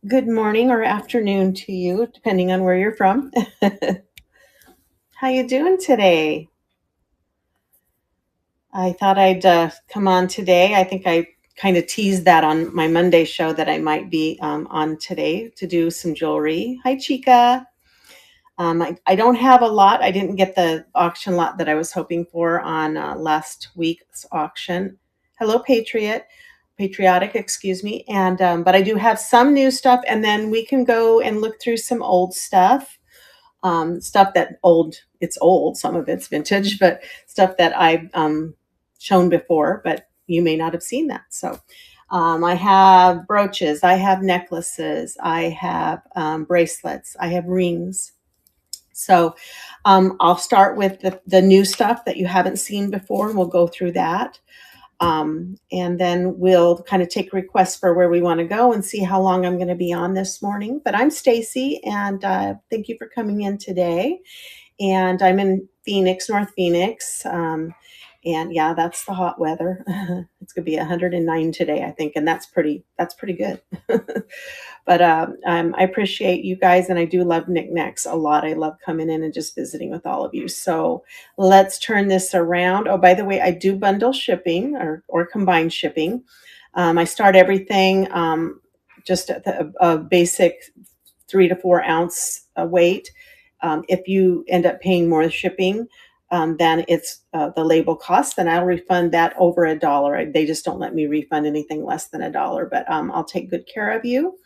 Good morning or afternoon to you, depending on where you're from. How you doing today? I thought I'd come on today. I think I kind of teased that on my Monday show that I might be on today to do some jewelry. Hi, Chica. I don't have a lot. I didn't get the auction lot that I was hoping for on last week's auction. Hello, Patriotic, excuse me. And but I do have some new stuff, and then we can go and look through some old stuff. Stuff that it's old, some of it's vintage, but stuff that I've shown before, but you may not have seen that. So I have brooches, I have necklaces, I have bracelets, I have rings. So I'll start with the new stuff that you haven't seen before, and we'll go through that. And then we'll kind of take requests for where we want to go and see how long I'm going to be on this morning. But I'm Stacy, and thank you for coming in today. And I'm in Phoenix, North Phoenix. And yeah, that's the hot weather. It's gonna be 109 today, I think, and that's pretty good. But I appreciate you guys, and I do love knickknacks a lot. I love coming in and just visiting with all of you. So let's turn this around. Oh, by the way, I do bundle shipping or combined shipping. I start everything just at a basic 3 to 4 ounce weight. If you end up paying more shipping, than it's the label cost, then I'll refund that over $1. They just don't let me refund anything less than $1, but I'll take good care of you.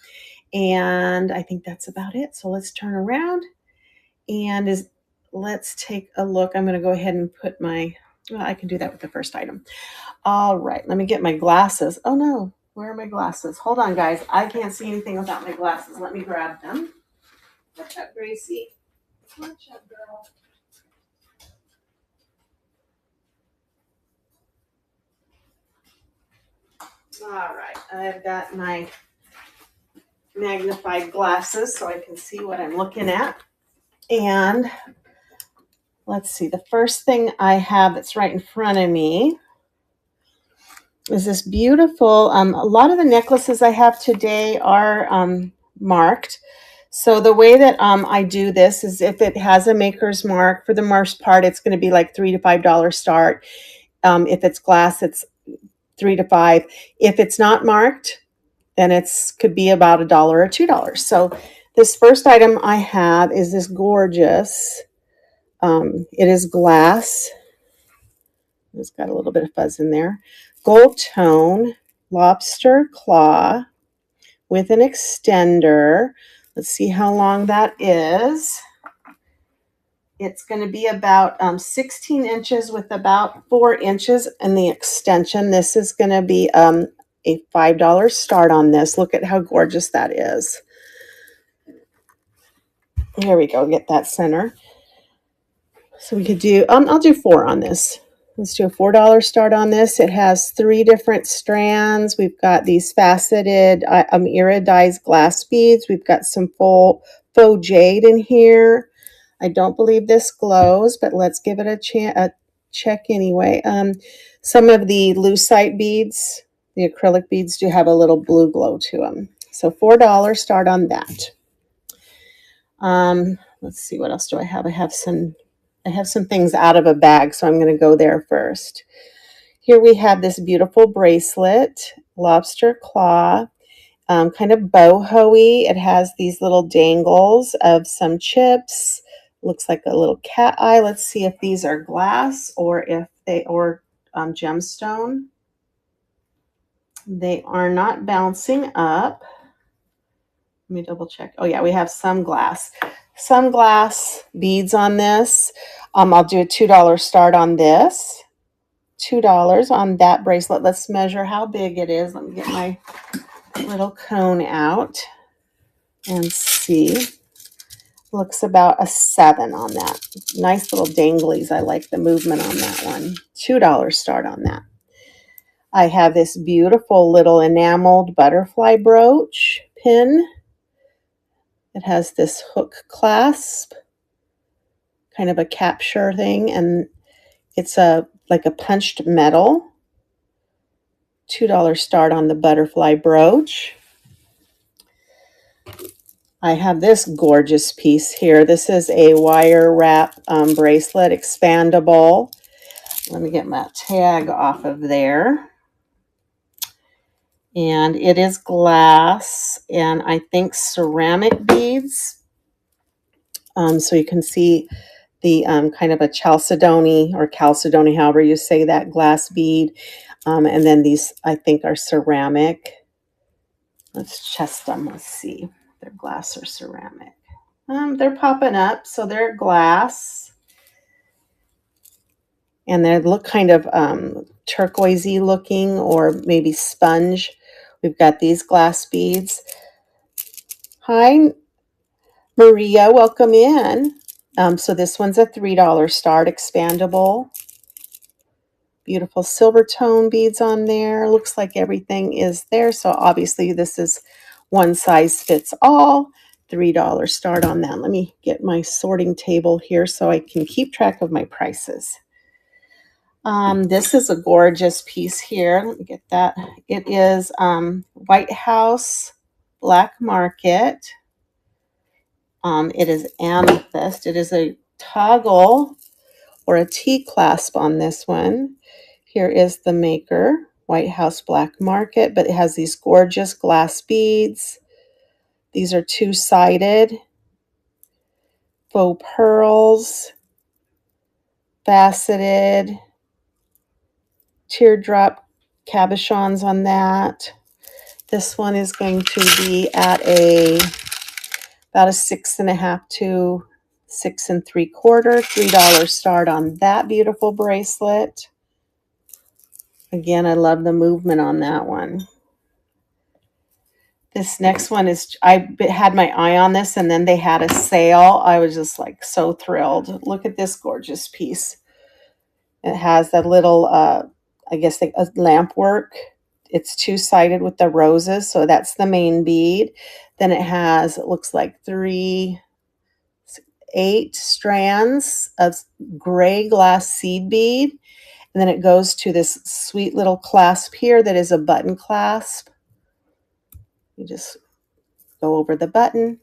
And I think that's about it. So let's turn around and let's take a look. I'm going to go ahead and put well, I can do that with the first item. All right, let me get my glasses. Oh no, where are my glasses? Hold on, guys. I can't see anything without my glasses. Let me grab them. What's up, Gracie? What's up, girl? All right, I've got my magnified glasses so I can see what I'm looking at. And let's see, the first thing I have that's right in front of me is this beautiful, a lot of the necklaces I have today are marked. So the way that I do this is if it has a maker's mark, for the most part, it's going to be like $3 to $5 start. If it's glass, it's 3 to 5. If it's not marked, then it's could be about $1 or $2. So this first item I have is this gorgeous. It is glass. It's got a little bit of fuzz in there. Gold tone lobster claw with an extender. Let's see how long that is. It's going to be about 16 inches with about 4 inches in the extension. This is going to be a $5 start on this. Look at how gorgeous that is. There we go. Get that center. So we could do, I'll do 4 on this. Let's do a $4 start on this. It has 3 different strands. We've got these faceted iridized glass beads. We've got some faux jade in here. I don't believe this glows, but let's give it a check anyway. Some of the lucite beads, the acrylic beads, do have a little blue glow to them. So $4 start on that. Let's see, what else do I have? I have some things out of a bag, so I'm going to go there first. Here we have this beautiful bracelet, lobster claw, kind of boho-y. It has these little dangles of some chips. Looks like a little cat eye. Let's see if these are glass or if they or gemstone. They are not bouncing up. Let me double check. Oh yeah, we have some glass beads on this. I'll do a $2 start on this. $2 on that bracelet. Let's measure how big it is. Let me get my little cone out and see. Looks about a 7 on that. Nice little danglies. I like the movement on that one. $2 start on that. I have this beautiful little enameled butterfly brooch pin. It has this hook clasp, kind of a capture thing, and it's like a punched metal. $2 start on the butterfly brooch. I have this gorgeous piece here. This is a wire wrap bracelet, expandable. Let me get my tag off of there. And it is glass and I think ceramic beads. So you can see the kind of a chalcedony or chalcedony, however you say that, glass bead. And then these, I think, are ceramic. Let's test them. Let's see if they're glass or ceramic. They're popping up, so they're glass. And they look kind of turquoisey looking or maybe sponge. We've got these glass beads. Hi, Maria, welcome in. So this one's a $3 start, expandable. Beautiful silver tone beads on there. Looks like everything is there. So obviously this is one size fits all. $3 start on that. Let me get my sorting table here so I can keep track of my prices. This is a gorgeous piece here. Let me get that. It is White House Black Market. It is amethyst. It is a toggle or a T-clasp on this one. Here is the maker, White House Black Market, but it has these gorgeous glass beads. These are two-sided, faux pearls, faceted, teardrop cabochons on that. This one is going to be at about a 6.5 to 6 3/4, $3 start on that beautiful bracelet. Again, I love the movement on that one. This next one is, I had my eye on this and then they had a sale. I was just like so thrilled. Look at this gorgeous piece. It has that little, I guess, a lamp work. It's two-sided with the roses, so that's the main bead. Then it has, it looks like 8 strands of gray glass seed bead. And then it goes to this sweet little clasp here that is a button clasp. You just go over the button,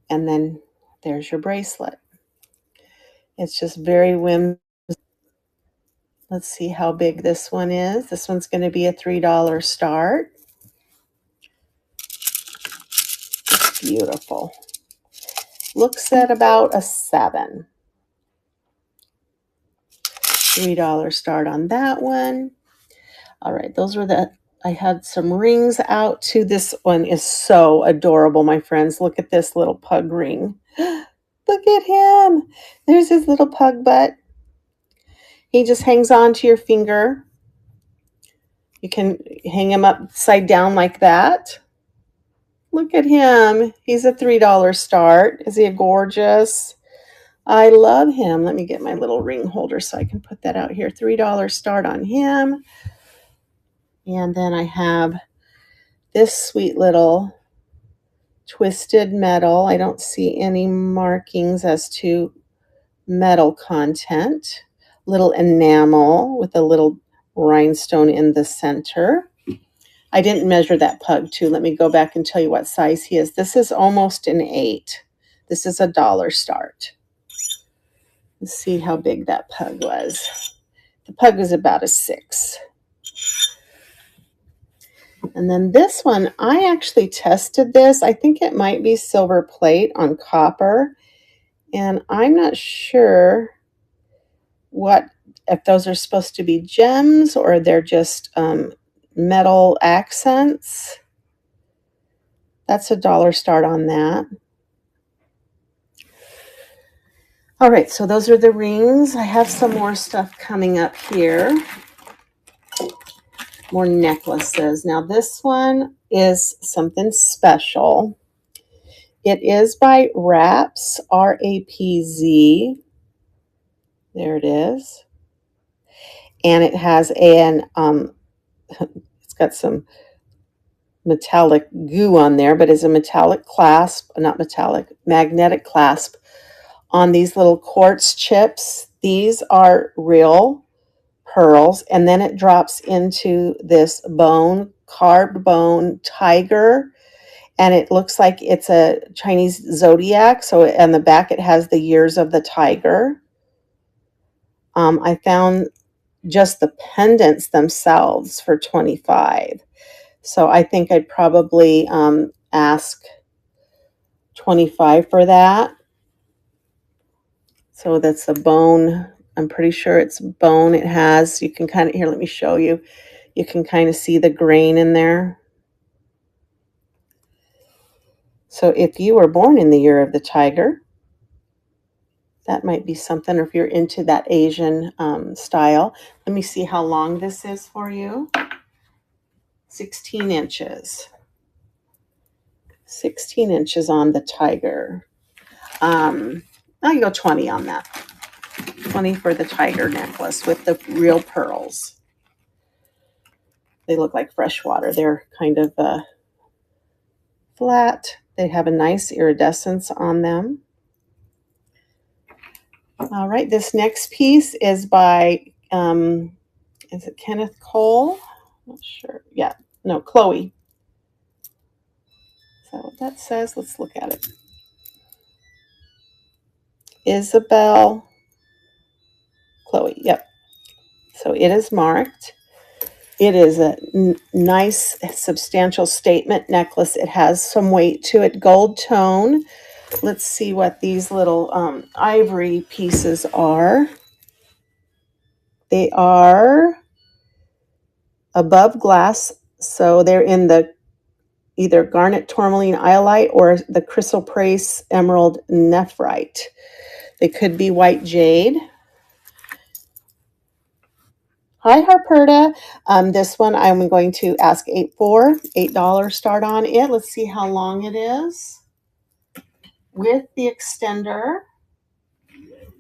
and then there's your bracelet. It's just very whimsical. Let's see how big this one is. This one's going to be a $3 start. It's beautiful. Looks at about a 7. $3 start on that one. All right, those were I had some rings out too. This one is so adorable, my friends. Look at this little pug ring. Look at him. There's his little pug butt. He just hangs on to your finger. You can hang him upside down like that. Look at him. He's a $3 start. Is he gorgeous? I love him. Let me get my little ring holder so I can put that out here. $3 start on him. And then I have this sweet little twisted metal. I don't see any markings as to metal content. Little enamel with a little rhinestone in the center. I didn't measure that pug too. Let me go back and tell you what size he is. This is almost an 8. This is a $1 start. Let's see how big that pug was. The pug was about a 6. And then this one, I actually tested this. I think it might be silver plate on copper. And I'm not sure if those are supposed to be gems or they're just metal accents. That's a $1 start on that. All right, so those are the rings. I have some more stuff coming up here. More necklaces. Now this one is something special. It is by Rapz, R-A-P-Z. There it is. And it has it's got some metallic goo on there, but it's a metallic clasp, not metallic, magnetic clasp on these little quartz chips. These are real pearls, and then it drops into this bone, carved bone tiger, and it looks like it's a Chinese zodiac. So on the back, it has the years of the tiger. I found just the pendants themselves for $25. So I think I'd probably ask $25 for that. So that's a bone. I'm pretty sure it's bone. It has, you can kind of, here, let me show you. You can kind of see the grain in there. So if you were born in the year of the tiger, that might be something, or if you're into that Asian style. Let me see how long this is for you. 16 inches. 16 inches on the tiger. I'll go 20 on that. 20 for the tiger necklace with the real pearls. They look like fresh water. They're kind of flat. They have a nice iridescence on them. All right, this next piece is by, is it Kenneth Cole? Not sure. Yeah, no, Chloe. Is that what that says? Let's look at it. Isabel Chloe, yep. So it is marked. It is a nice, substantial statement necklace. It has some weight to it, gold tone. Let's see what these little ivory pieces are. They are above glass, so they're in the either garnet tourmaline iolite or the chrysoprase emerald nephrite. They could be white jade. Hi, Harperta. This one I'm going to ask $8 start on it. Let's see how long it is. With the extender,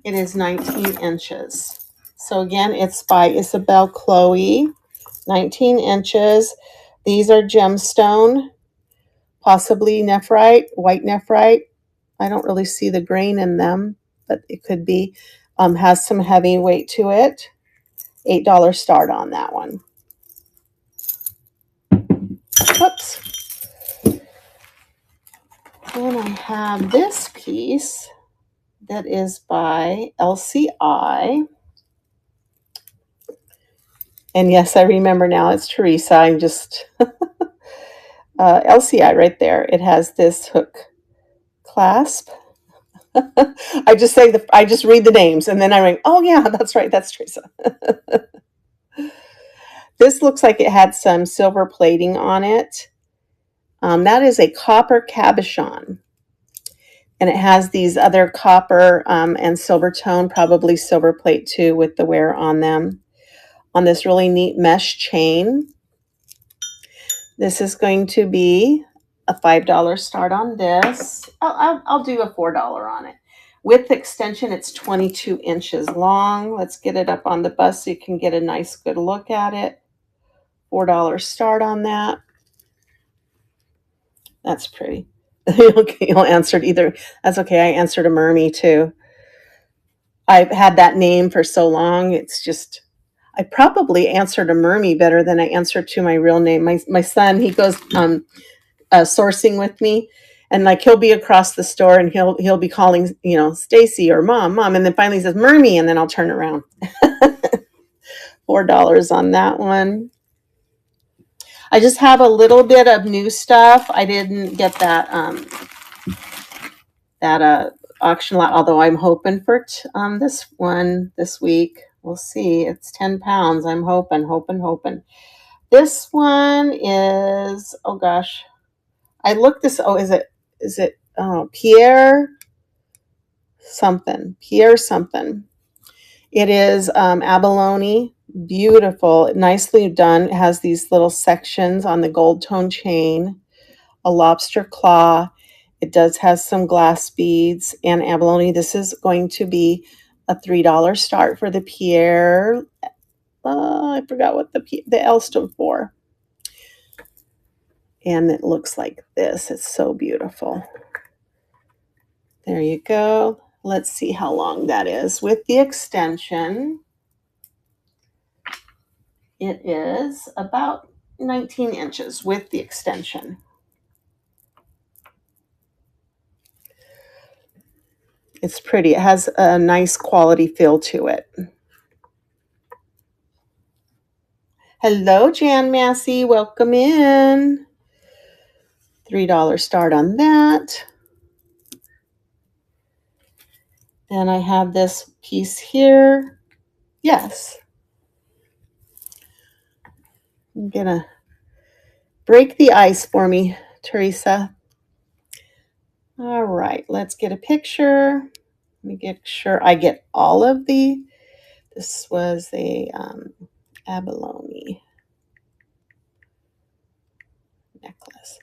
it is 19 inches. So again, it's by Isabel Chloe, 19 inches. These are gemstone, possibly nephrite, white nephrite. I don't really see the grain in them, but it could be. Has some heavy weight to it. $8 start on that one. Whoops. Then I have this piece that is by LCI. And yes, I remember now, it's Teresa. I'm just LCI right there. It has this hook clasp. I just read the names and then I ring. Oh yeah, that's right. That's Teresa. This looks like it had some silver plating on it. That is a copper cabochon. And it has these other copper and silver tone, probably silver plate too, with the wear on them. On this really neat mesh chain. This is going to be a $5 start on this. I'll do a $4 on it. With extension, it's 22 inches long. Let's get it up on the bust so you can get a nice good look at it. $4 start on that. That's pretty. Okay, you answered either. That's okay. I answered a Mermy too. I've had that name for so long. It's just, I probably answered a Mermy better than I answered to my real name. My son, he goes sourcing with me, and like he'll be across the store and he'll be calling, Stacy or mom, and then finally he says Mermy, and then I'll turn around. $4 on that one. I just have a little bit of new stuff. I didn't get that auction lot, although I'm hoping for this one this week. We'll see. It's 10 pounds. I'm hoping. This one is, oh gosh, I looked this. Oh, is it Pierre something? It is abalone. Beautiful, nicely done. It has these little sections on the gold tone chain, a lobster claw. It does have some glass beads and abalone. This is going to be a $3 start for the Pierre. I forgot what the L stood for. And it looks like this. It's so beautiful. There you go. Let's see how long that is. With the extension, it is about 19 inches with the extension. It's pretty. It has a nice quality feel to it. Hello, Jan Massey. Welcome in. $3 start on that. Then I have this piece here. Yes. I'm gonna break the ice for me, Teresa. All right, let's get a picture. Let me get sure I get all of the. This was a abalone necklace.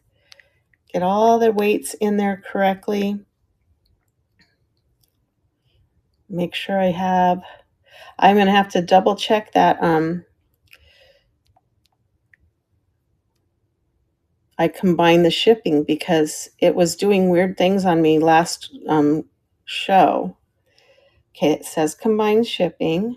Get all the weights in there correctly. Make sure I have. I'm going to have to double check that. I combined the shipping because it was doing weird things on me last show. Okay, it says combined shipping.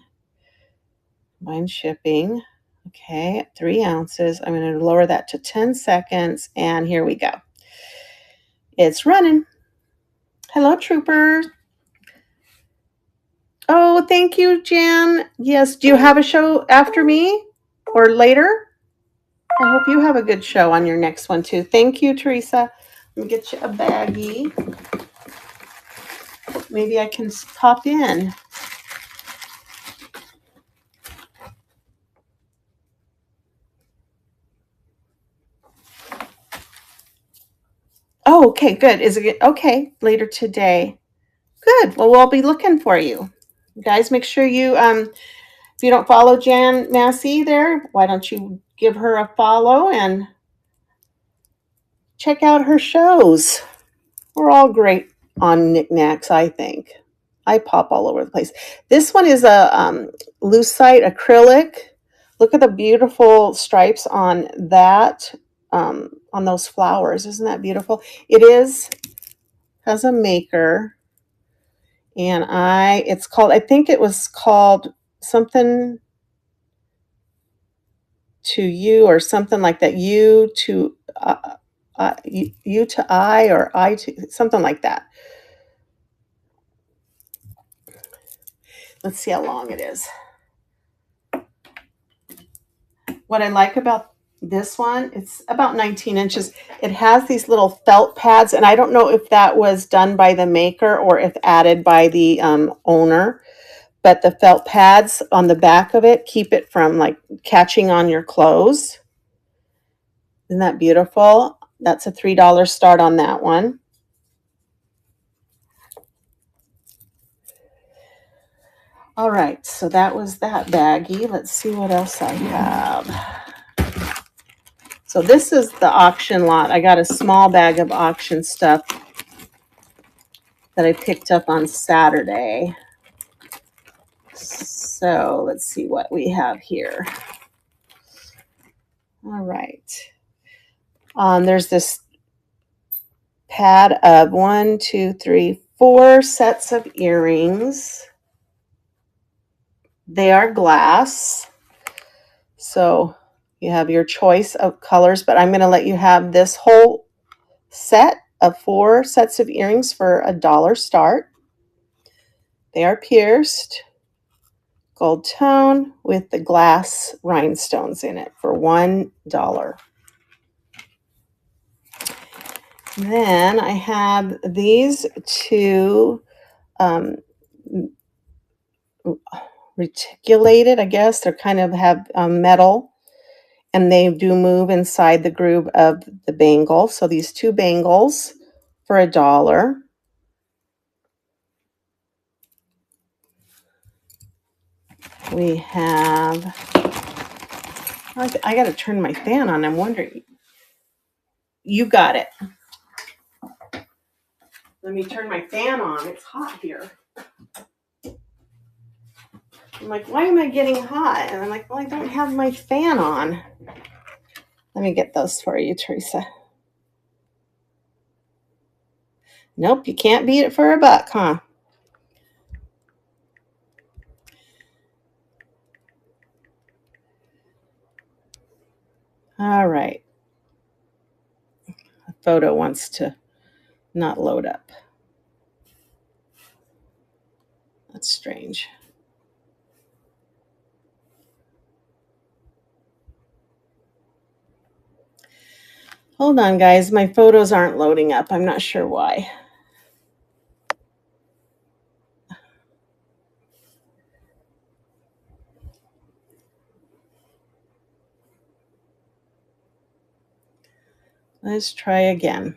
Combined shipping. Okay, 3 ounces. I'm going to lower that to 10 seconds, and here we go. It's running. Hello, Trooper. Oh, thank you, Jan. Yes, do you have a show after me or later? I hope you have a good show on your next one, too. Thank you, Teresa. Let me get you a baggie. Maybe I can pop in. Oh, okay, good. Is it okay later today? Good. Well, we'll be looking for you. You guys, make sure you if you don't follow Jan Massey there, why don't you give her a follow and check out her shows? We're all great on knickknacks, I think. I pop all over the place. This one is a lucite acrylic. Look at the beautiful stripes on that, on those flowers. Isn't that beautiful? It has a maker, and it's called, I think it was called something to you or something like that. You to you to I, or I to something like that. Let's see how long it is. What I like about this one, it's about 19 inches. It has these little felt pads, and I don't know if that was done by the maker or if added by the owner, but the felt pads on the back of it keep it from like catching on your clothes. Isn't that beautiful? That's a $3 start on that one. All right, so that was that baggie. Let's see what else I have. So this is the auction lot. I got a small bag of auction stuff that I picked up on Saturday. So let's see what we have here. All right. There's this pad of 1, 2, 3, 4 sets of earrings. They are glass. So you have your choice of colors, but I'm going to let you have this whole set of 4 sets of earrings for $1 start. They are pierced gold tone with the glass rhinestones in it for $1. Then I have these 2 reticulated, I guess. They're kind of have metal, and they do move inside the groove of the bangle. So these 2 bangles for $1. We have, I got to turn my fan on. I'm wondering, you got it. Let me turn my fan on. It's hot here. I'm like, why am I getting hot? And I'm like, well, I don't have my fan on. Let me get those for you, Teresa. Nope, you can't beat it for a buck, huh? All right. The photo wants to not load up. That's strange. Hold on, guys. My photos aren't loading up. I'm not sure why. Let's try again.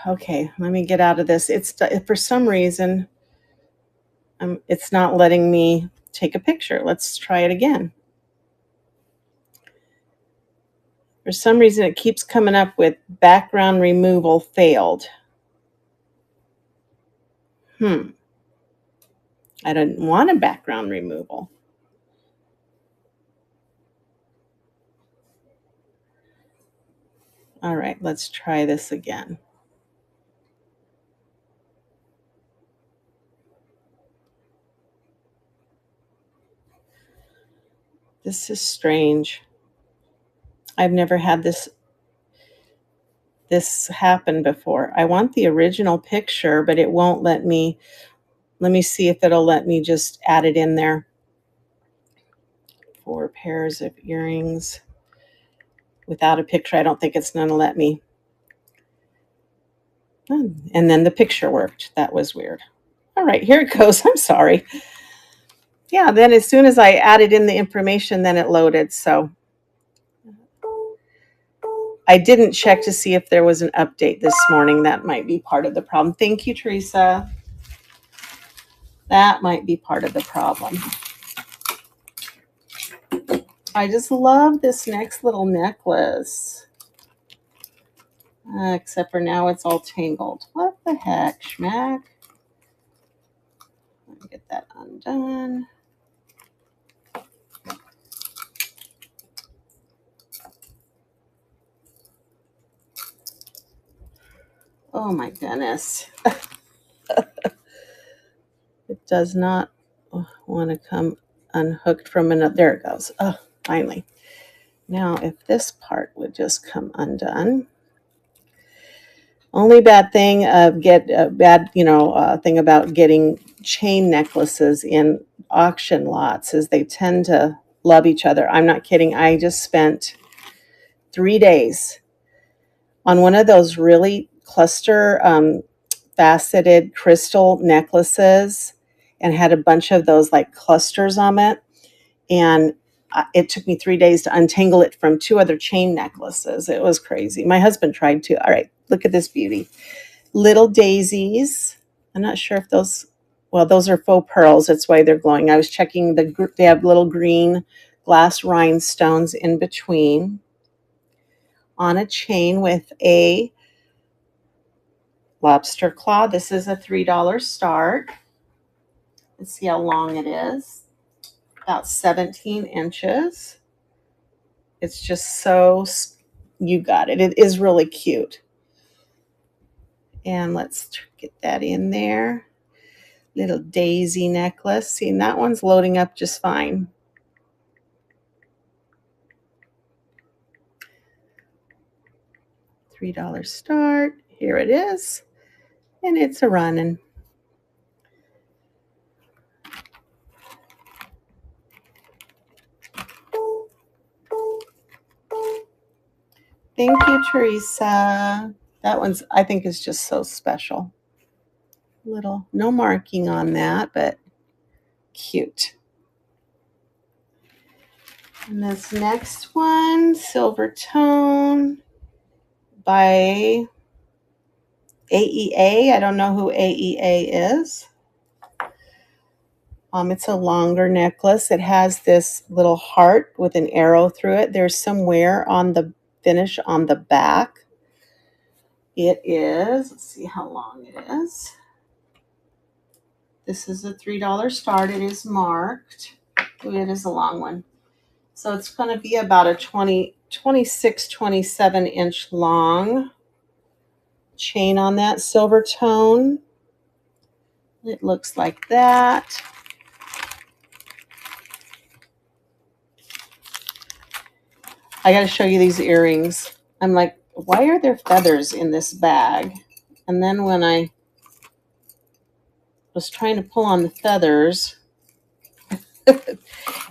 Okay, let me get out of this. It's for some reason, it's not letting me take a picture. Let's try it again. For some reason, it keeps coming up with background removal failed. I didn't want a background removal. All right, let's try this again. This is strange. I've never had this happen before. I want the original picture, but it won't let me. Let me see if it'll let me just add it in there. 4 pairs of earrings without a picture. I don't think it's going to let me. And then the picture worked. That was weird. All right, here it goes. I'm sorry. Yeah, then as soon as I added in the information, then it loaded. So I didn't check to see if there was an update this morning. That might be part of the problem. Thank you, Teresa. That might be part of the problem. I just love this next little necklace. Except for now it's all tangled. What the heck, schmack? Let me get that undone. Oh my goodness. It does not want to come unhooked from another. There it goes. Oh, finally. Now, if this part would just come undone. Only bad thing thing about getting chain necklaces in auction lots is they tend to love each other. I'm not kidding. I just spent 3 days on one of those really cluster faceted crystal necklaces and had a bunch of those like clusters on it. And it took me 3 days to untangle it from 2 other chain necklaces. It was crazy. My husband tried to. All right, look at this beauty. Little daisies. I'm not sure if those are faux pearls. That's why they're glowing. I was checking they have little green glass rhinestones in between on a chain with a lobster claw. This is a $3 start. Let's see how long it is. About 17 inches. It's just so, you got it. It is really cute. And let's get that in there. Little daisy necklace. See, and that one's loading up just fine. $3 start. Here it is. And it's a running. Thank you, Teresa. That one's, I think, is just so special. Little, no marking on that, but cute. And this next one, Silver Tone by AEA. I don't know who AEA is. It's a longer necklace. It has this little heart with an arrow through it. There's some wear on the finish on the back. It is, let's see how long it is. This is a $3 start. It is marked. Ooh, it is a long one. So it's going to be about a 26, 27 inch long chain on that silver tone. It looks like that. I got to show you these earrings. I'm like, why are there feathers in this bag? And then when I was trying to pull on the feathers,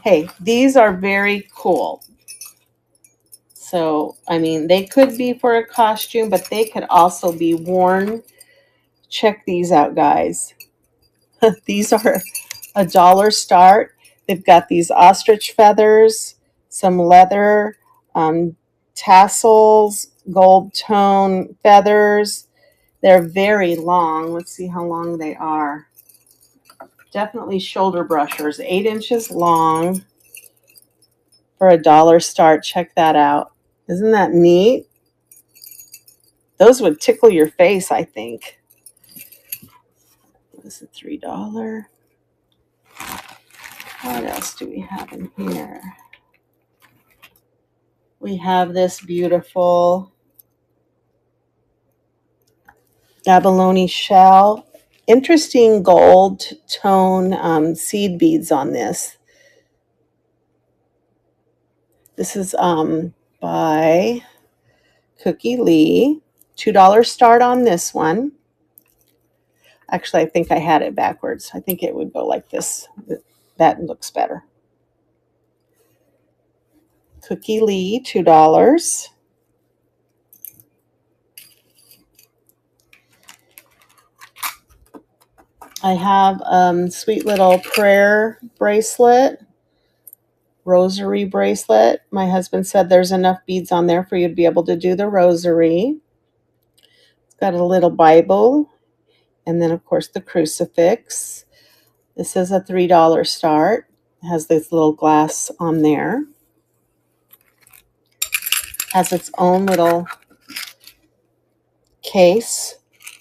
hey, these are very cool. So, I mean, they could be for a costume, but they could also be worn. Check these out, guys. These are $1 start. They've got these ostrich feathers, some leather, tassels, gold tone feathers. They're very long. Let's see how long they are. Definitely shoulder brushers, 8 inches long for $1 start. Check that out. Isn't that neat? Those would tickle your face, I think. This is $3. What else do we have in here? We have this beautiful abalone shell. Interesting gold tone seed beads on this. This is by Cookie Lee. $2 start on this one. Actually, I think I had it backwards. I think it would go like this. That looks better. Cookie Lee, $2. I have sweet little prayer bracelet, rosary bracelet. My husband said there's enough beads on there for you to be able to do the rosary. It's got a little Bible, and then, of course, the crucifix. This is a $3 start. It has this little glass on there. Has its own little case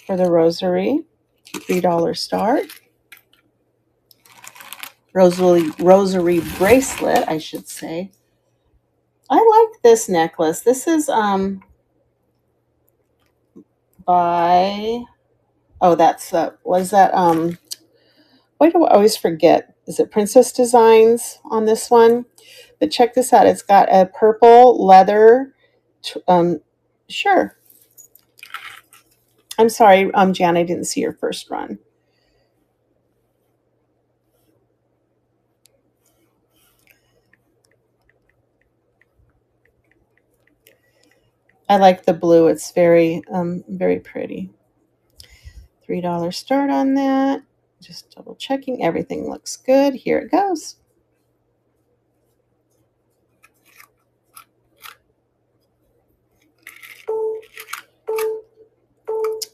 for the rosary. $3 start. Rosary bracelet, I should say. I like this necklace. This is by, oh, that's was that why do I always forget? Is it Princess Designs on this one? But check this out. It's got a purple leather sure. I'm sorry, Jan, I didn't see your first run. I like the blue. It's very pretty. $3 start on that. Just double checking. Everything looks good. Here it goes.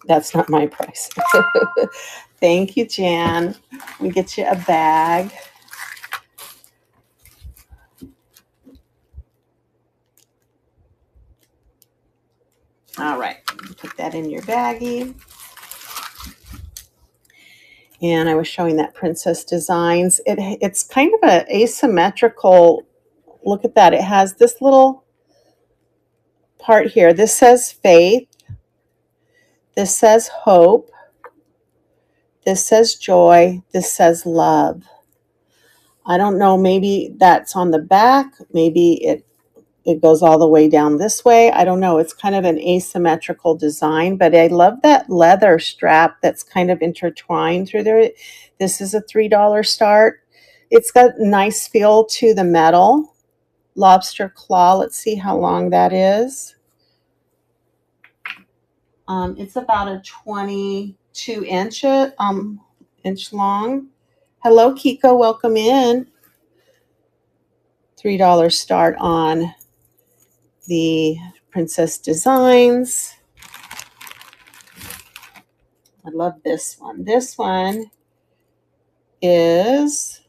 That's not my price. Thank you, Jan. Let me get you a bag. All right, put that in your baggie. And I was showing that Princess Designs. It's kind of an asymmetrical, look at that. It has this little part here. This says faith. This says hope. This says joy. This says love. I don't know, maybe that's on the back. Maybe it goes all the way down this way. I don't know. It's kind of an asymmetrical design, but I love that leather strap that's kind of intertwined through there. This is a $3 start. It's got nice feel to the metal. Lobster claw. Let's see how long that is. It's about a 22 inch long. Hello, Kiko. Welcome in. $3 start on the Princess Designs. I love this one. This one is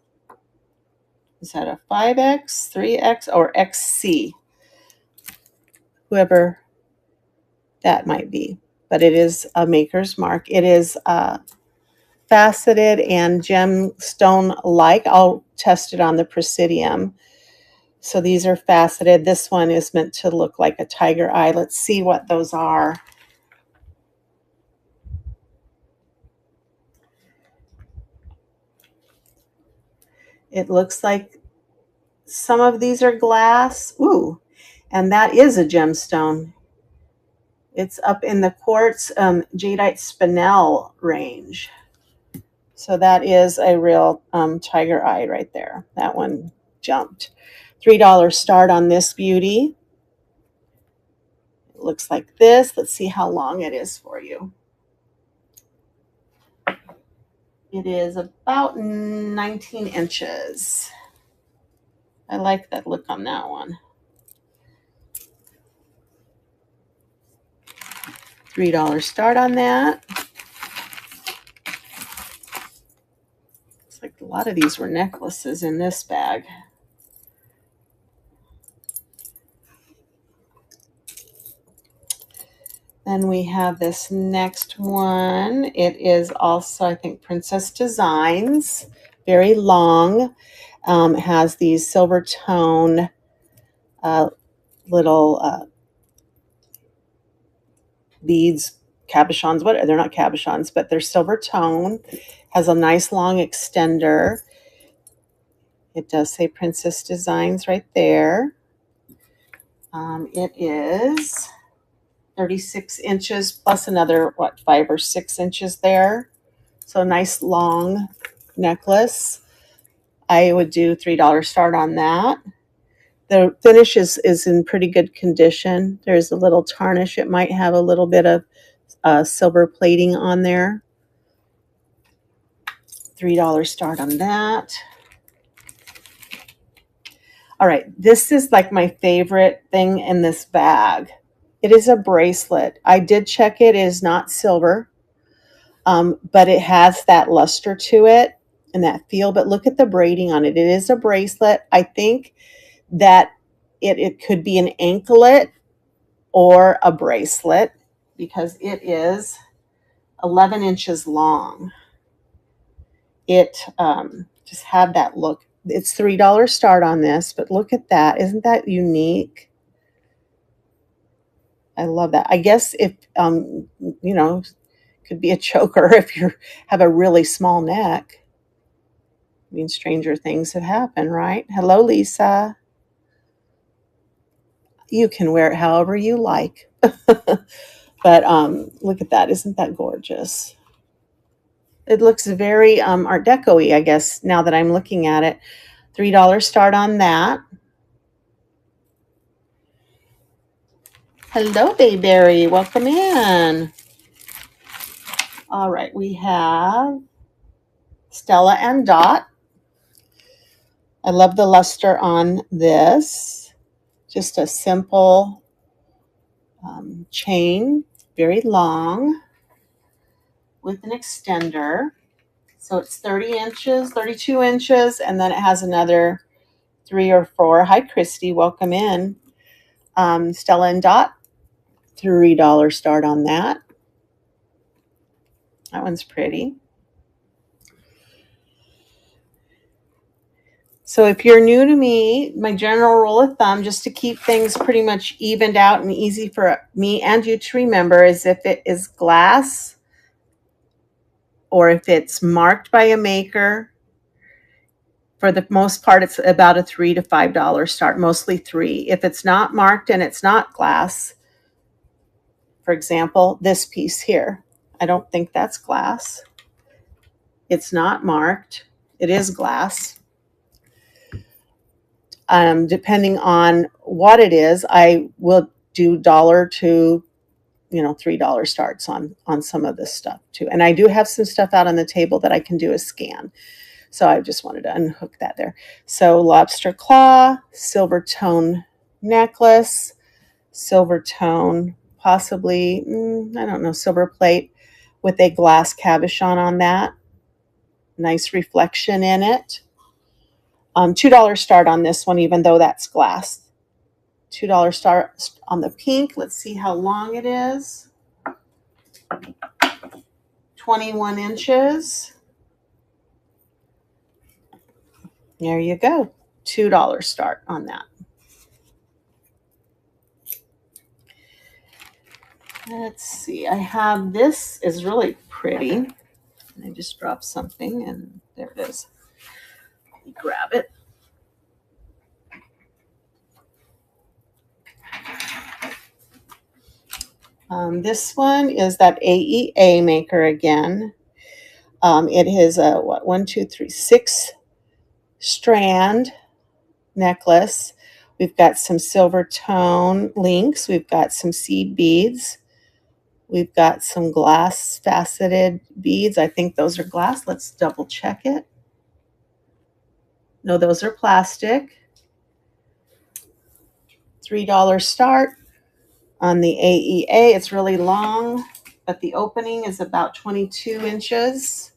that a 5X, 3X, or XC? Whoever that might be. But it is a maker's mark. It is faceted and gemstone-like. I'll test it on the Presidium. So these are faceted. This one is meant to look like a tiger eye. Let's see what those are. It looks like some of these are glass. Ooh, And that is a gemstone. It's up in the quartz jadeite spinel range. So that is a real tiger eye right there. That one jumped. $3 start on this beauty. It looks like this. Let's see how long it is for you. It is about 19 inches. I like that look on that one. $3 start on that. Looks like a lot of these were necklaces in this bag. Then we have this next one. It is also, I think, Princess Designs. Very long. It has these silver tone little beads, cabochons. What? They're not cabochons, but they're silver tone. Has a nice long extender. It does say Princess Designs right there. It is 36 inches plus another, 5 or 6 inches there. So a nice long necklace. I would do $3 start on that. The finish is in pretty good condition. There's a little tarnish. It might have a little bit of silver plating on there. $3 start on that. All right, this is like my favorite thing in this bag. It is a bracelet. I did check it. It is not silver, but it has that luster to it and that feel. But look at the braiding on it. It is a bracelet. I think that it could be an anklet or a bracelet because it is 11 inches long. It just had that look. It's $3 start on this, but look at that. Isn't that unique? I love that. I guess if, could be a choker if you have a really small neck. I mean, stranger things have happened, right? Hello, Lisa. You can wear it however you like. But look at that. Isn't that gorgeous? It looks very Art Deco-y, I guess, now that I'm looking at it. $3 start on that. Hello, Bayberry. Welcome in. All right, we have Stella and Dot. I love the luster on this. Just a simple chain, very long, with an extender. So it's 30 inches, 32 inches, and then it has another 3 or 4. Hi, Christy. Welcome in. Stella and Dot, $3 start on that. That one's pretty. So if you're new to me, my general rule of thumb, just to keep things pretty much evened out and easy for me and you to remember, is if it is glass or if it's marked by a maker, for the most part, it's about a $3 to $5 start, mostly 3. If it's not marked and it's not glass, for example, this piece here, I don't think that's glass. It's not marked. It is glass. Depending on what it is, I will do $1 to $3 starts on some of this stuff too. And I do have some stuff out on the table that I can do a scan. So I just wanted to unhook that there. So lobster claw, silver tone necklace, silver tone, possibly, I don't know, silver plate with a glass cabochon on that. Nice reflection in it. $2 start on this one, even though that's glass. $2 start on the pink. Let's see how long it is. 21 inches. There you go. $2 start on that. Let's see. I have this is really pretty. I just dropped something and there it is. Let me grab it. This one is that AEA maker again. It is a, what, 1, 2, 3, 6 strand necklace. We've got some silver tone links. We've got some seed beads. We've got some glass faceted beads. I think those are glass. Let's double check it. No, those are plastic. $3 start on the AEA. It's really long, but the opening is about 22 inches.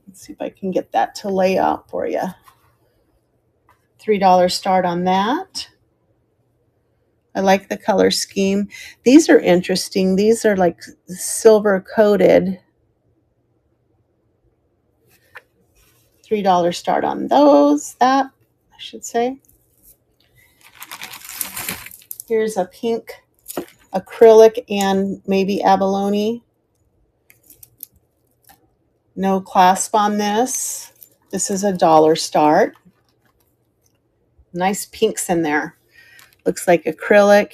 Let's see if I can get that to lay out for you. $3 start on that. I like the color scheme. These are interesting. These are like silver coated. $3 start on those, that I should say. Here's a pink acrylic and maybe abalone. No clasp on this. This is $1 start. Nice pinks in there. Looks like acrylic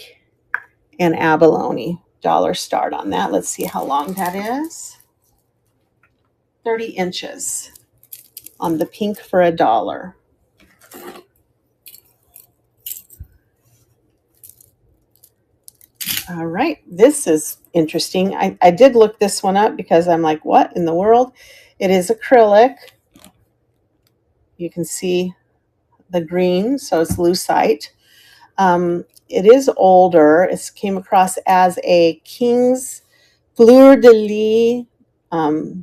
and abalone. $1 start on that. Let's see how long that is. 30 inches on the pink for $1. All right, this is interesting. I did look this one up because I'm like, what in the world? It is acrylic. You can see the green, so it's lucite. It is older. It came across as a King's Fleur de Lis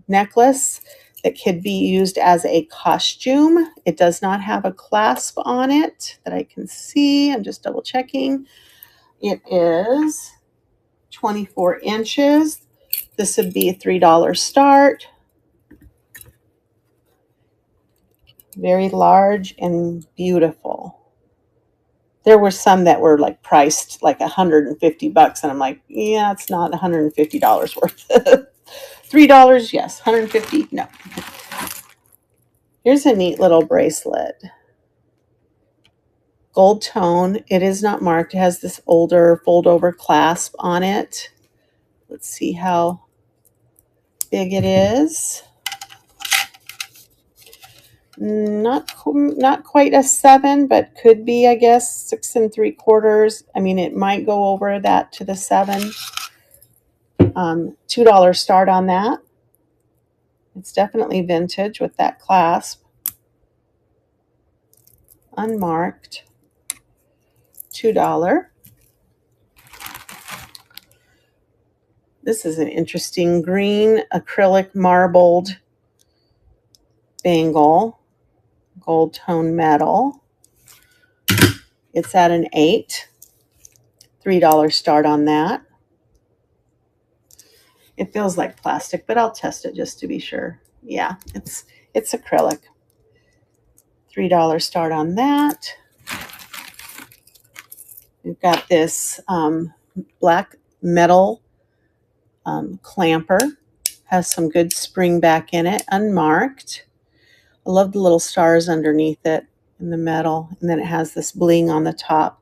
necklace that could be used as a costume. It does not have a clasp on it that I can see. I'm just double checking. It is 24 inches. This would be a $3 start. Very large and beautiful. There were some that were like priced like $150, and I'm like, yeah, it's not $150 worth. $3, yes. $150, no. Here's a neat little bracelet. Gold tone. It is not marked. It has this older fold-over clasp on it. Let's see how big it is. Not quite a 7, but could be, I guess, 6 3/4. I mean, it might go over that to the 7. $2 start on that. It's definitely vintage with that clasp. Unmarked. $2. This is an interesting green acrylic marbled bangle. Gold tone metal. It's at an 8. $3 start on that. It feels like plastic, but I'll test it just to be sure. Yeah, it's acrylic. $3 start on that. We've got this black metal clamper. Has some good spring back in it, unmarked. I love the little stars underneath it in the metal, and then it has this bling on the top.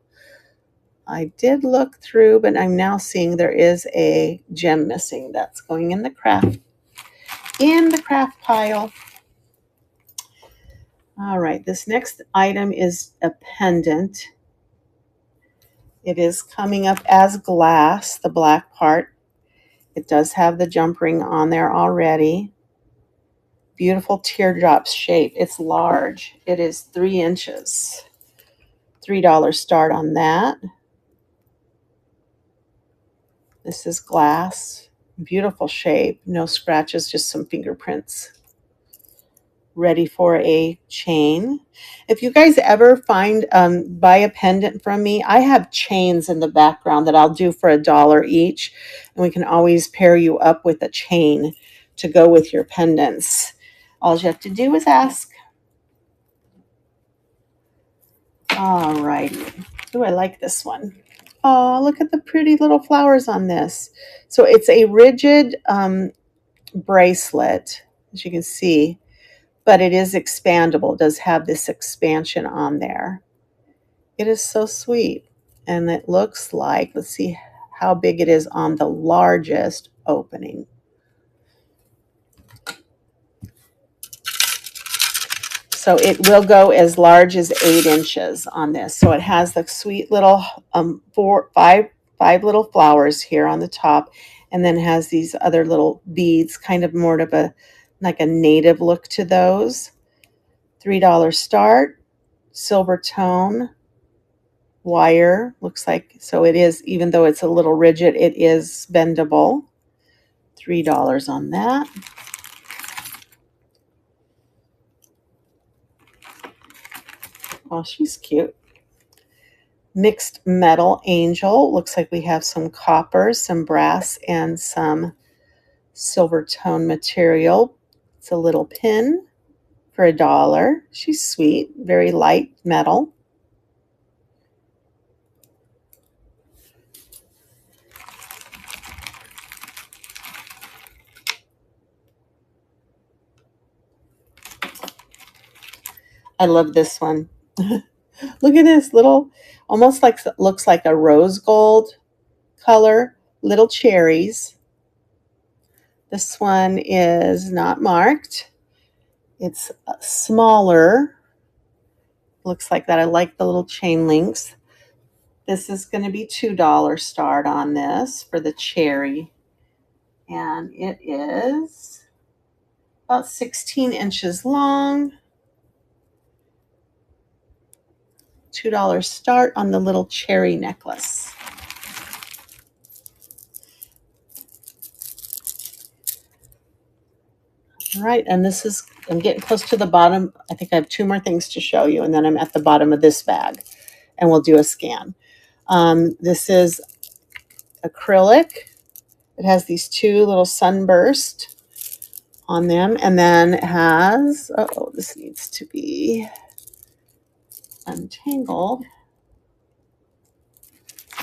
I did look through, but I'm now seeing there is a gem missing. That's going in the craft pile. All right, this next item is a pendant. It is coming up as glass, the black part. It does have the jump ring on there already. Beautiful teardrop shape. It's large. It is 3 inches. $3 start on that. This is glass. Beautiful shape. No scratches, just some fingerprints. Ready for a chain. If you guys ever buy a pendant from me, I have chains in the background that I'll do for $1 each, and we can always pair you up with a chain to go with your pendants. All you have to do is ask. All righty. Ooh, I like this one. Oh, look at the pretty little flowers on this. So it's a rigid bracelet, as you can see, but it is expandable. It does have this expansion on there. It is so sweet. And it looks like, let's see how big it is on the largest opening. So it will go as large as 8 inches on this. So it has the sweet little five little flowers here on the top, and then has these other little beads, kind of more of a like a native look to those. $3 start, silver tone, wire, looks like, so it is, even though it's a little rigid, it is bendable. $3 on that. Oh, she's cute. Mixed metal angel. Looks like we have some copper, some brass, and some silver tone material. It's a little pin for $1. She's sweet, very light metal. I love this one. Look at this little, almost like, looks like a rose gold color, little cherries. This one is not marked. It's smaller. Looks like that. I like the little chain links. This is going to be $2 start on this for the cherry. And it is about 16 inches long. $2 start on the little cherry necklace. All right, and this is, I'm getting close to the bottom. I think I have 2 more things to show you, and then I'm at the bottom of this bag, and we'll do a scan. This is acrylic. It has these 2 little sunburst on them, and then it has, oh, this needs to be untangled.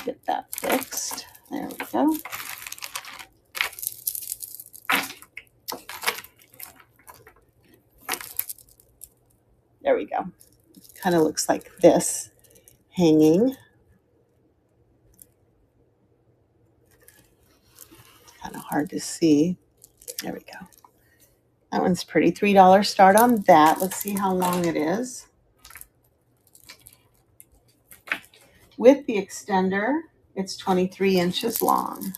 Get that fixed. There we go. There we go. Kind of looks like this hanging. Kind of hard to see. There we go. That one's pretty. $3 start on that. Let's see how long it is. With the extender, it's 23 inches long.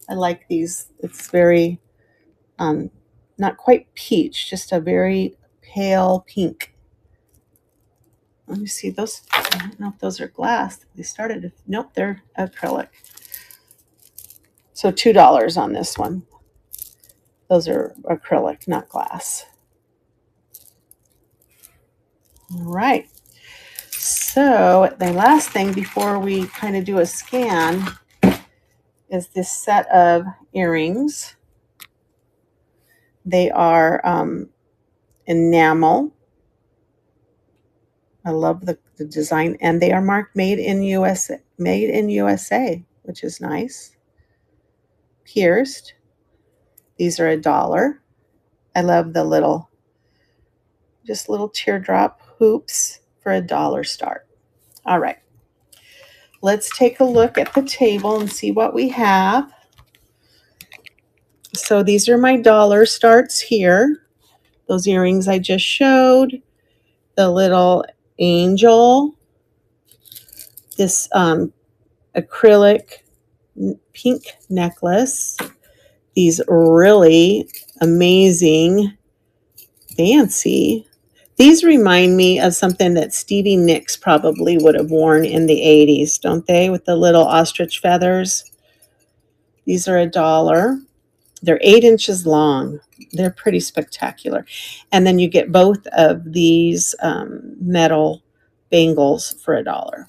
I like these. It's very, not quite peach, just a very pale pink. Let me see those. I don't know if those are glass. They started, nope, they're acrylic. So $2 on this one. Those are acrylic, not glass. All right. So the last thing before we kind of do a scan is this set of earrings. They are enamel. I love the design, and they are marked made in USA, which is nice. Pierced. These are $1. I love the little, just little teardrop hoops for $1 start. All right. Let's take a look at the table and see what we have. So these are my dollar starts here. Those earrings I just showed. The little angel. This acrylic pink necklace. These really amazing, fancy. These remind me of something that Stevie Nicks probably would have worn in the 80s, don't they? With the little ostrich feathers. These are $1. They're 8 inches long. They're pretty spectacular. And then you get both of these metal bangles for $1.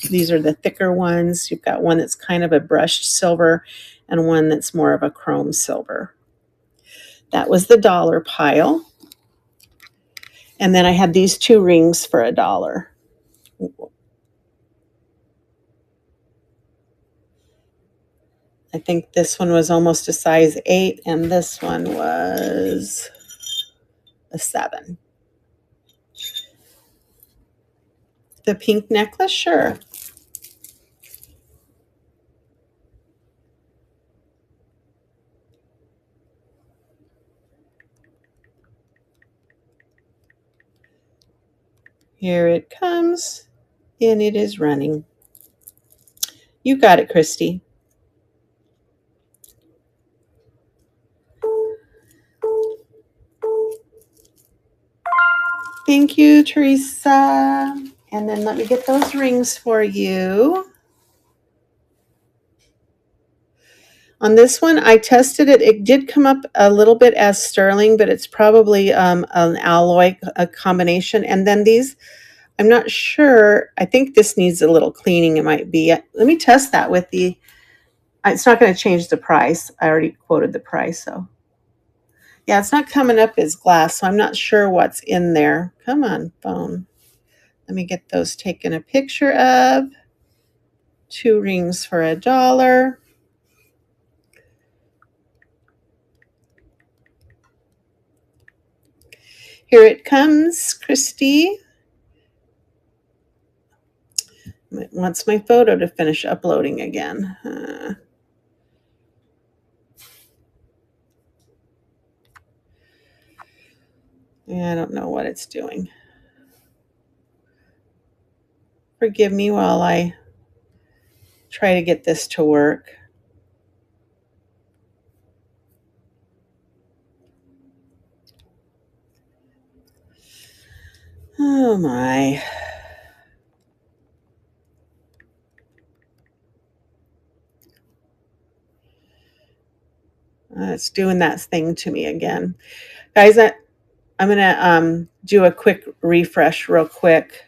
These are the thicker ones. You've got one that's kind of a brushed silver and one that's more of a chrome silver. That was the dollar pile. And then I had these 2 rings for $1. I think this one was almost a size 8, and this one was a 7. The pink necklace, sure. Here it comes, and it is running. You got it, Christy. Thank you, Teresa. And then let me get those rings for you. On this one, I tested it. It did come up a little bit as sterling, but it's probably an alloy combination. And then these, I'm not sure. I think this needs a little cleaning. It might be. Let me test that with the. It's not going to change the price. I already quoted the price, so. Yeah, it's not coming up as glass, so I'm not sure what's in there. Come on, phone. Let me get those taken a picture of. 2 rings for $1. Here it comes, Christy. It wants my photo to finish uploading again. Yeah, I don't know what it's doing. Forgive me while I try to get this to work. Oh my. It's doing that thing to me again. Guys, I'm going to do a quick refresh real quick.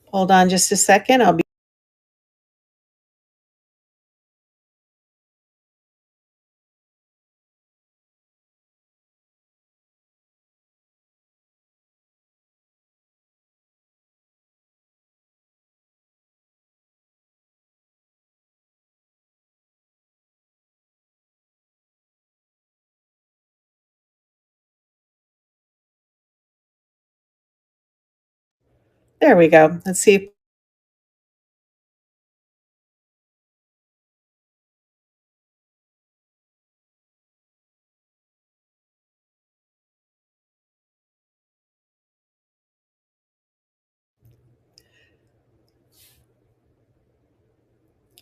Hold on just a second. I'll be There we go. Let's see if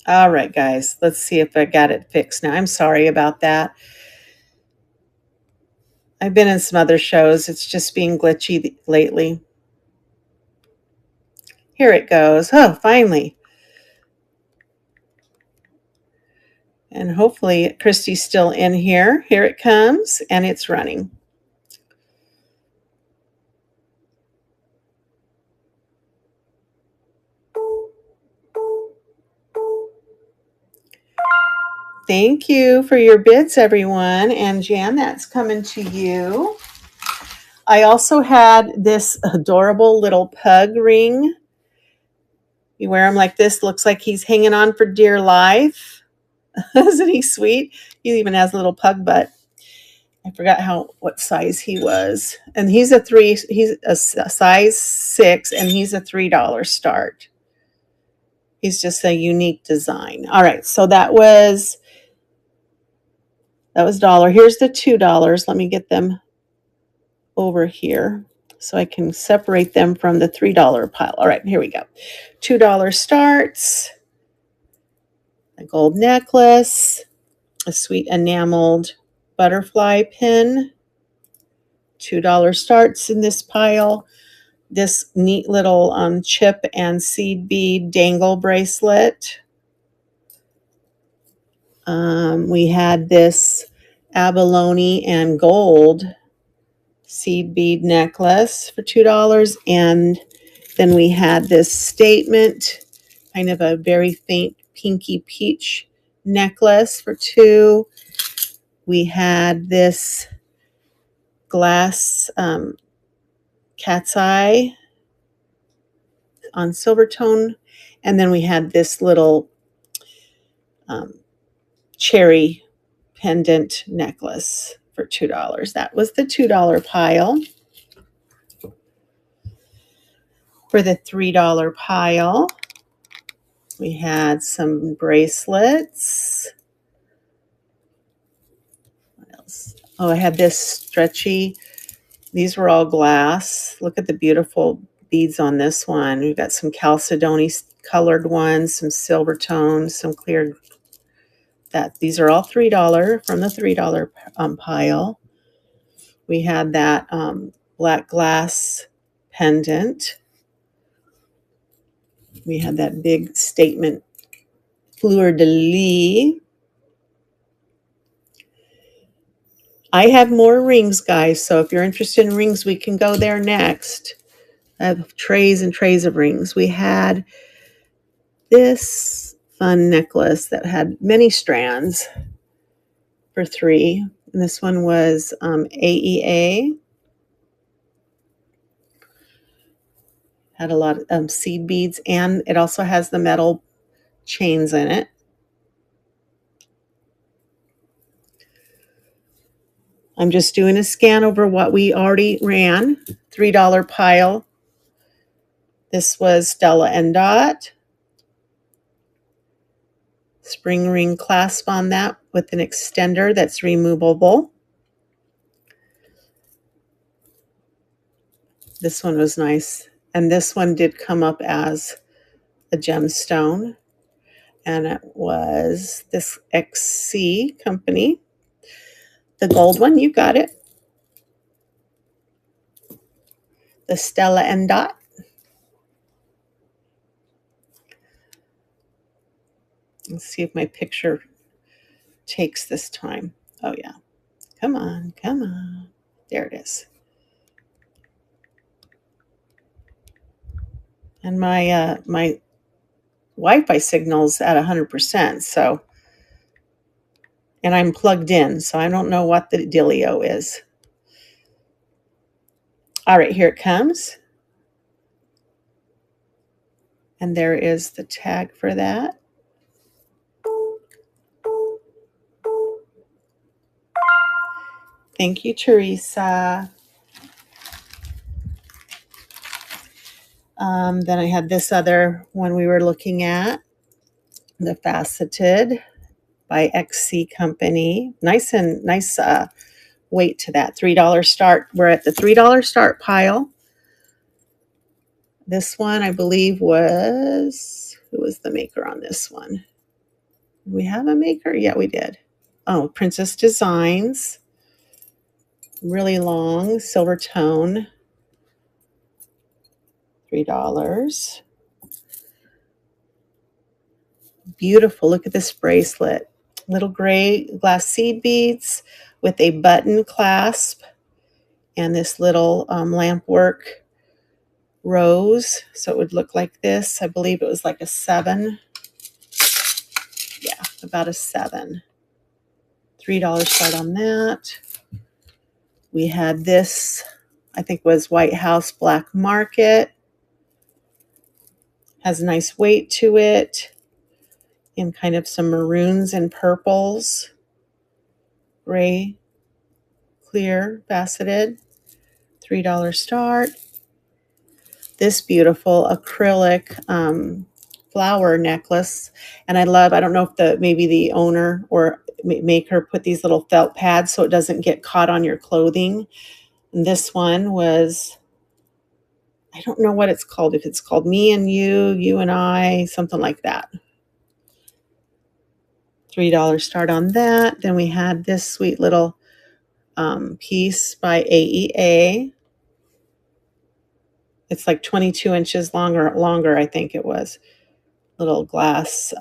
all right, guys, let's see if I got it fixed now. I'm sorry about that. I've been in some other shows. It's just being glitchy lately. Here it goes. Oh, finally. And hopefully Christy's still in here. Here it comes, and it's running. Thank you for your bids, everyone. And Jan, that's coming to you. I also had this adorable little pug ring. You wear him like this, looks like he's hanging on for dear life. Isn't he sweet? He even has a little pug butt. I forgot what size he was. And he's a size 6, and he's a $3 start. He's just a unique design. All right, so that was $1. Here's the $2. Let me get them over here so I can separate them from the $3 pile. All right, here we go. $2 starts, a gold necklace, a sweet enameled butterfly pin. $2 starts in this pile. This neat little chip and seed bead dangle bracelet. We had this abalone and gold seed bead necklace for $2. And then we had this statement, kind of a very faint pinky peach necklace for $2. We had this glass cat's eye on Silvertone. And then we had this little cherry pendant necklace for $2. That was the $2 pile. For the $3 pile, we had some bracelets. What else? Oh, I had this stretchy. These were all glass. Look at the beautiful beads on this one. We've got some chalcedony colored ones, some silver tones, some clear. These are all $3 from the $3 pile. We had that black glass pendant. We had that big statement fleur de lis. I have more rings, guys, so if you're interested in rings, we can go there next. I have trays and trays of rings. We had this fun necklace that had many strands for $3. And this one was AEA. Had a lot of seed beads, and it also has the metal chains in it. I'm just doing a scan over what we already ran. $3 pile. This was Stella & Dot. Spring ring clasp on that with an extender that's removable. This one was nice. And this one did come up as a gemstone. And it was this XC company. The gold one, you got it. The Stella & Dot. Let's see if my picture takes this time. Oh, yeah. Come on, come on. There it is. And my my Wi-Fi signal's at 100%, so, and I'm plugged in, so I don't know what the dealio is. All right, here it comes. And there is the tag for that. Thank you, Teresa. Then I had this other one we were looking at, the Faceted by XC Company. Nice weight to that. $3 start. We're at the $3 start pile. This one, I believe, was, who was the maker on this one? Did we have a maker? Yeah, we did. Oh, Princess Designs. Really long, silver tone. $3. Beautiful. Look at this bracelet. Little gray glass seed beads with a button clasp and this little lamp work rose. So it would look like this. I believe it was like a 7. Yeah, about a 7. $3 start on that. We had this, I think was White House Black Market. Has a nice weight to it. In kind of some maroons and purples. Gray, clear, faceted. $3 start. This beautiful acrylic flower necklace. And I don't know if maybe the owner or maker put these little felt pads so it doesn't get caught on your clothing. And this one was, I don't know what it's called. If it's called Me and You, You and I, something like that. $3 start on that. Then we had this sweet little piece by AEA. It's like 22 inches longer, I think it was. Little glass,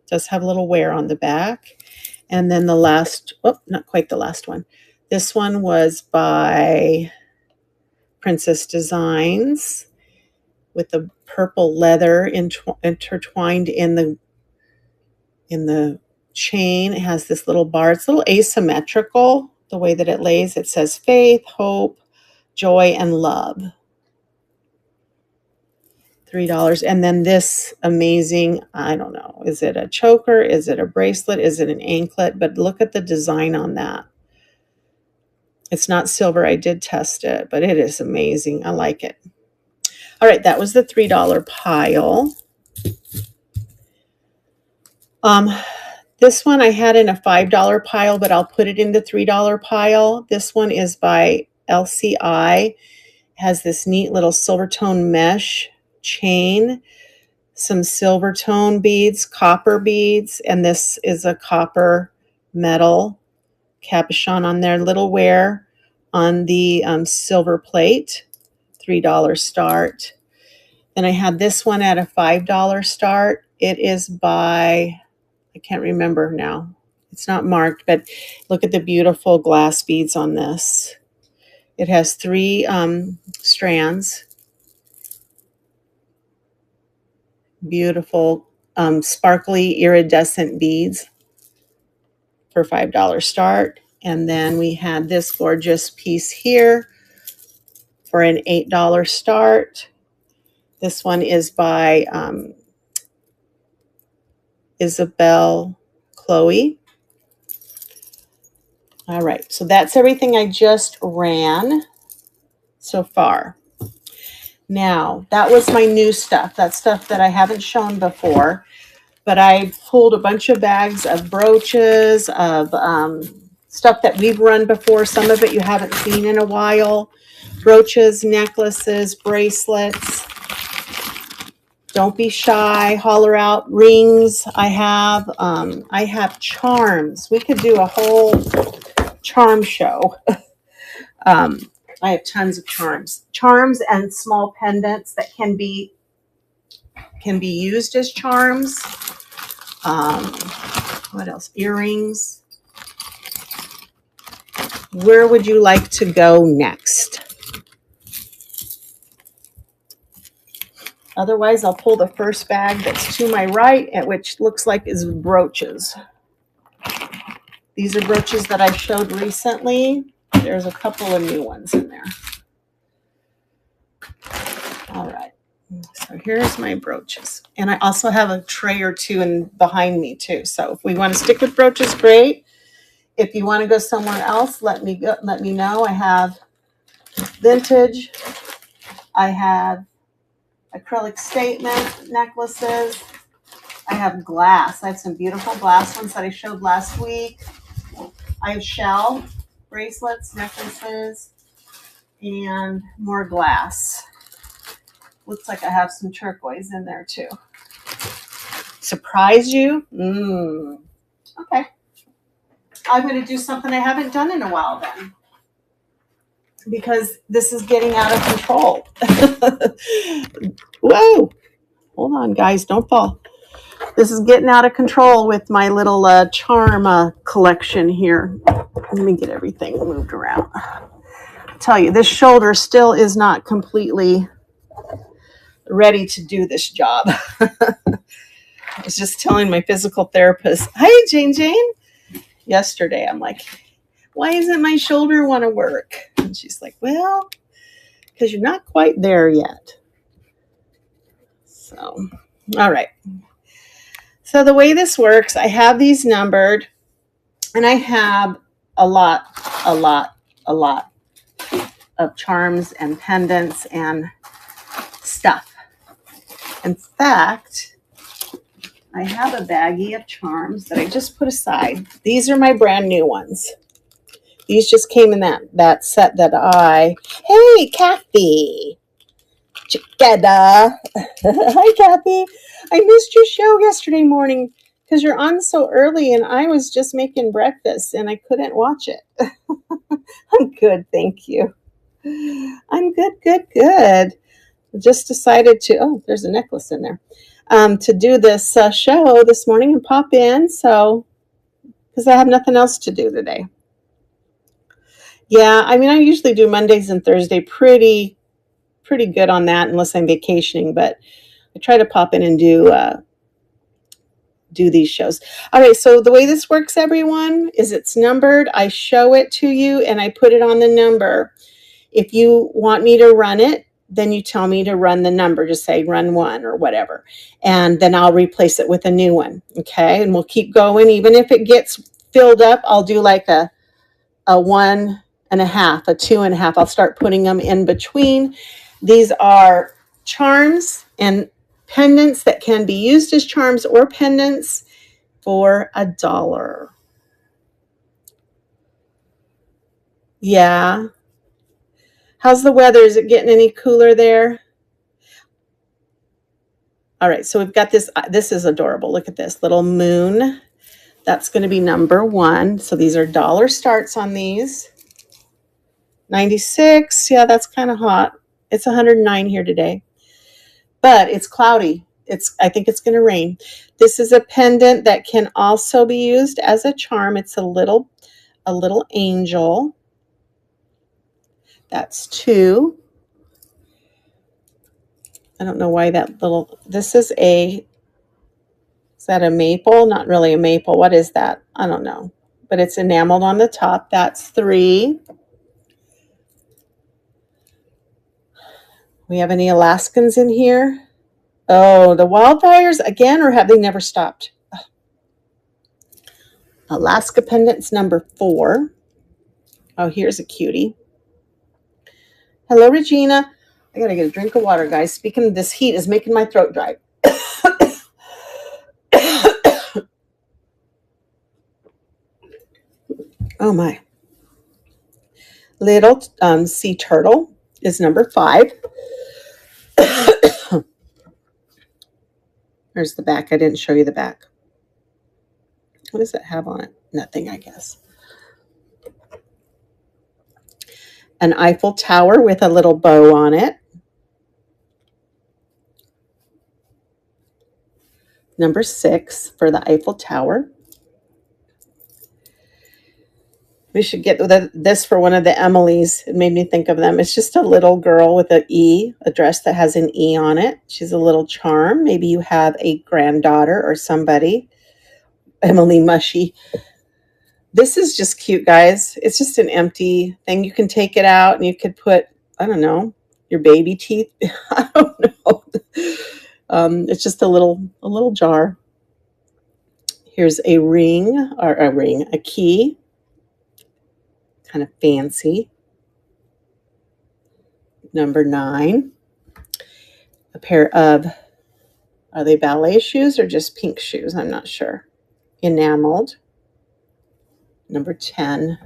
does have a little wear on the back. And then the last, not quite the last one. This one was by Princess Designs with the purple leather intertwined in the chain. It has this little bar. It's a little asymmetrical, the way that it lays. It says faith, hope, joy, and love. $3. And then this amazing, I don't know, is it a choker? Is it a bracelet? Is it an anklet? But look at the design on that. It's not silver. I did test it, but it is amazing. I like it. All right, that was the $3 pile. This one I had in a $5 pile, but I'll put it in the $3 pile. This one is by LCI, Has this neat little silver tone mesh chain, some silver tone beads, copper beads, and this is a copper metal cabochon on there. Little wear on the silver plate, $3 start. Then I had this one at a $5 start. It is by, I can't remember now. It's not marked, but look at the beautiful glass beads on this. It has 3 strands. Beautiful sparkly iridescent beads for $5 start. And then we had this gorgeous piece here for an $8 start. This one is by Isabel Chloe. All right, so that's everything I just ran so far. Now, that was my new stuff. That's stuff that I haven't shown before, but I pulled a bunch of bags of brooches, of stuff that we've run before. Some of it you haven't seen in a while. Brooches, necklaces, bracelets. Don't be shy. Holler out. Rings. I have charms. We could do a whole charm show. I have tons of charms and small pendants that can be used as charms. What else? Earrings. Where would you like to go next? Otherwise, I'll pull the first bag that's to my right, at which looks like is brooches. These are brooches that I showed recently. There's a couple of new ones in there. All right. So here's my brooches. And I also have a tray or two behind me too. So if we want to stick with brooches, great. If you want to go somewhere else, let me know. I have vintage. I have acrylic statement necklaces. I have glass. I have some beautiful glass ones that I showed last week. I have shell bracelets, necklaces, and more glass. Looks like I have some turquoise in there too. Surprise you? Okay. I'm going to do something I haven't done in a while then, because this is getting out of control. Whoa. Hold on, guys. Don't fall. This is getting out of control with my little charm collection here. Let me get everything moved around. I tell you, this shoulder still is not completely ready to do this job. I was just telling my physical therapist, hi, Jane. Yesterday, I'm like, why isn't my shoulder want to work? And she's like, well, because you're not quite there yet. So, all right. So the way this works, I have these numbered, and I have a lot of charms and pendants and stuff. In fact, I have a baggie of charms that I just put aside. These are my brand new ones. These just came in that set that hey, Kathy. Chiqueda. Hi, Kathy. I missed your show yesterday morning because you're on so early, and I was just making breakfast and I couldn't watch it. I'm good, thank you. I'm good. Just decided to, there's a necklace in there, to do this show this morning and pop in, so, because I have nothing else to do today. Yeah, I mean, I usually do Mondays and Thursday pretty good on that, unless I'm vacationing, but I try to pop in and do these shows. All right, so the way this works, everyone, is it's numbered. I show it to you and I put it on the number. If you want me to run it, then you tell me to run the number. Just say run 1 or whatever, and then I'll replace it with a new one. Okay, and we'll keep going. Even if it gets filled up, I'll do like a 1.5, a 2.5. I'll start putting them in between. These are charms and pendants that can be used as charms or pendants for $1. Yeah. How's the weather? Is it getting any cooler there? All right, so we've got this. This is adorable. Look at this little moon. That's going to be number 1. So these are dollar starts on these. 96. Yeah, that's kind of hot. It's 109 here today. But it's cloudy. I think it's going to rain. This is a pendant that can also be used as a charm. It's a little angel. That's 2. I don't know why that little, this is that a maple? Not really a maple. What is that? I don't know. But it's enameled on the top. That's 3. We have any Alaskans in here? Oh, the wildfires again, or have they never stopped? Alaska pendants number 4. Oh, here's a cutie. Hello, Regina. I gotta get a drink of water, guys. Speaking of, this heat is making my throat dry. Oh my. Little sea turtle is number 5. There's the back. I didn't show you the back. What does it have on it? Nothing, I guess. An Eiffel Tower with a little bow on it. Number 6 for the Eiffel Tower. We should get this for one of the Emilys. It made me think of them. It's just a little girl with an E, a dress that has an E on it. She's a little charm. Maybe you have a granddaughter or somebody. Emily Mushy. This is just cute, guys. It's just an empty thing. You can take it out and you could put, I don't know, your baby teeth. I don't know. It's just a little jar. Here's a a key. Kind of fancy. Number 9. A pair of, are they ballet shoes or just pink shoes? I'm not sure. Enameled. Number 10.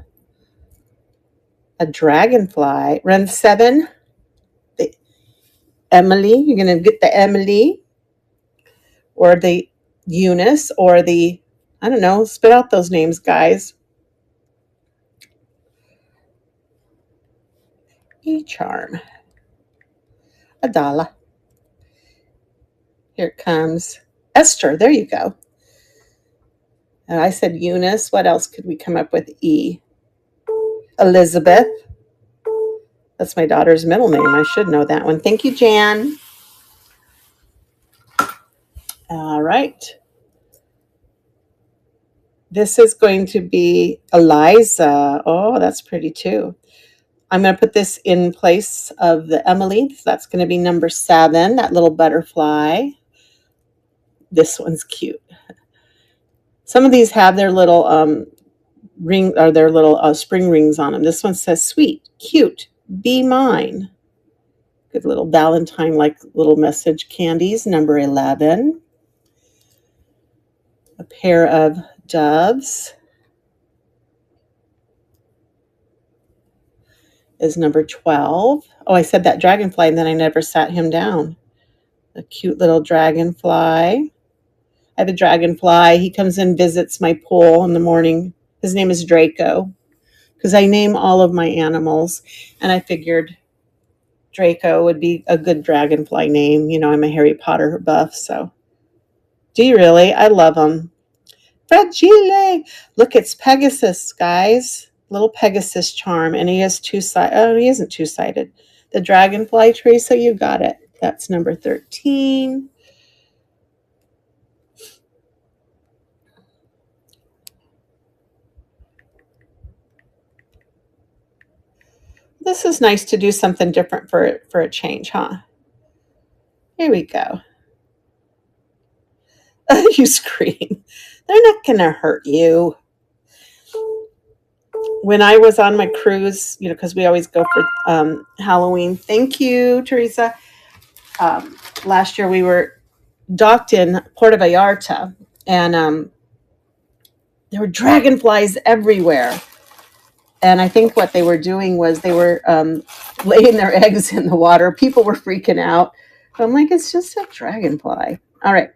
A dragonfly. Run 7. The Emily. You're going to get the Emily. Or the Eunice. Or the, I don't know. Spit out those names, guys. E-charm. Adala. Here comes Esther. There you go. And I said Eunice. What else could we come up with? E. Elizabeth. That's my daughter's middle name. I should know that one. Thank you, Jan. All right. This is going to be Eliza. Oh, that's pretty too. I'm going to put this in place of the Emily. So that's going to be number 7, that little butterfly. This one's cute. Some of these have their little ring or their little spring rings on them. This one says, sweet, cute, be mine. Good little Valentine-like little message candies. Number 11. A pair of doves is number 12. Oh, I said that dragonfly and then I never sat him down. A cute little dragonfly. I have a dragonfly. He comes and visits my pool in the morning. His name is Draco because I name all of my animals, and I figured Draco would be a good dragonfly name. You know, I'm a Harry Potter buff, so. Do you really? I love them. Fragile. Look, it's Pegasus, guys. Little Pegasus charm, and he has 2-sided. Oh, he isn't 2-sided. The dragonfly, Teresa, you got it. That's number 13. This is nice to do something different for a change, huh? Here we go. You scream. They're not going to hurt you. When I was on my cruise, you know, because we always go for Halloween. Thank you, Teresa. Last year we were docked in Puerto Vallarta, and there were dragonflies everywhere. And I think what they were doing was they were laying their eggs in the water. People were freaking out. I'm like, it's just a dragonfly. All right.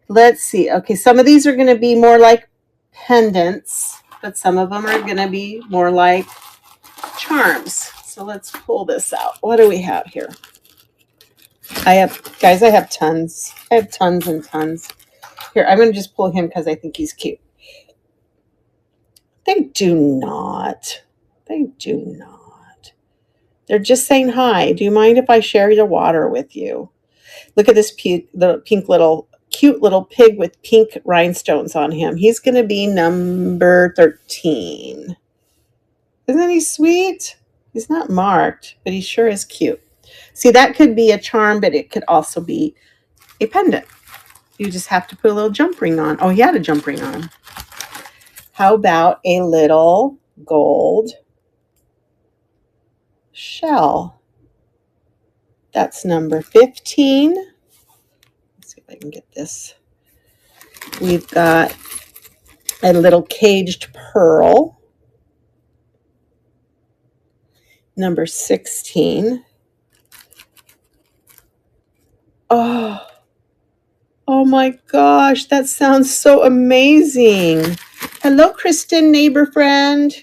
Let's see. Okay, some of these are going to be more like pendants, but some of them are going to be more like charms. So let's pull this out. What do we have here? I have tons. I have tons and tons. Here, I'm going to just pull him because I think he's cute. They do not. They do not. They're just saying hi. Do you mind if I share the water with you? Look at this cute little pig with pink rhinestones on him. He's going to be number 13. Isn't he sweet? He's not marked, but he sure is cute. See, that could be a charm, but it could also be a pendant. You just have to put a little jump ring on. Oh, he had a jump ring on. How about a little gold shell? That's number 15. Let's see if I can get this. We've got a little caged pearl. Number 16. Oh my gosh, that sounds so amazing. Hello, Kristen, neighbor friend.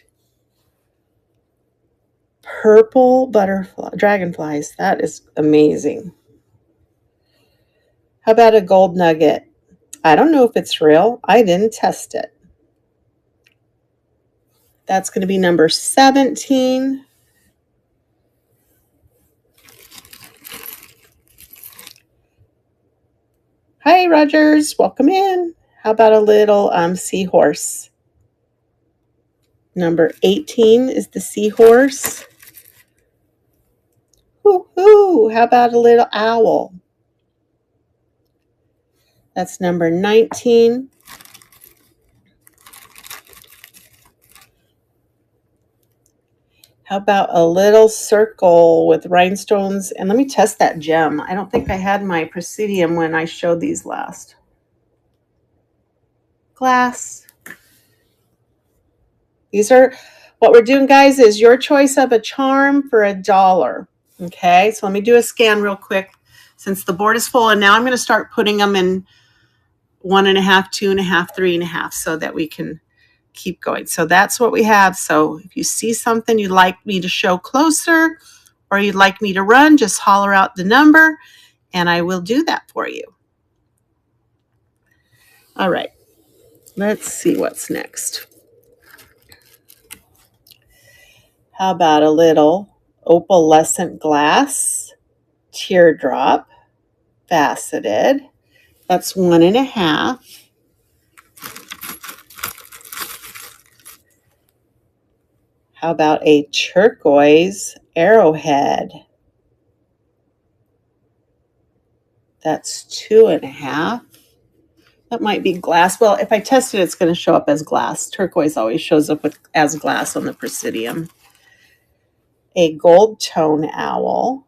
Purple butterfly, dragonflies. That is amazing. How about a gold nugget? I don't know if it's real. I didn't test it. That's going to be number 17. Hi, Rogers. Welcome in. How about a little seahorse? Number 18 is the seahorse. Woo-hoo! How about a little owl? That's number 19. How about a little circle with rhinestones? And let me test that gem. I don't think I had my Presidium when I showed these last. Glass. These are, what we're doing, guys, is your choice of a charm for $1. Okay, so let me do a scan real quick since the board is full. And now I'm going to start putting them in 1.5, 2.5, 3.5 so that we can keep going. So that's what we have. So if you see something you'd like me to show closer or you'd like me to run, just holler out the number and I will do that for you. All right, let's see what's next. How about a little opalescent glass teardrop faceted? That's 1.5. How about a turquoise arrowhead? That's 2.5. That might be glass. Well, if I test it, it's going to show up as glass. Turquoise always shows up as glass on the Presidium. A gold tone owl.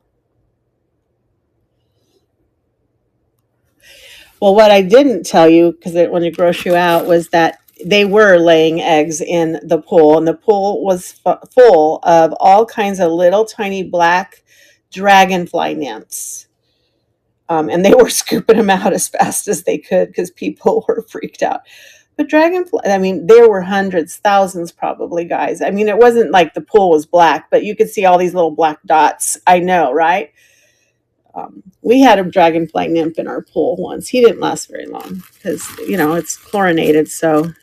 Well, what I didn't tell you, because it wanted to gross you out, was that they were laying eggs in the pool, and the pool was full of all kinds of little tiny black dragonfly nymphs. And they were scooping them out as fast as they could because people were freaked out. But dragonfly, I mean, there were hundreds, thousands probably, guys. I mean, it wasn't like the pool was black, but you could see all these little black dots. I know, right? We had a dragonfly nymph in our pool once. He didn't last very long because, you know, it's chlorinated. So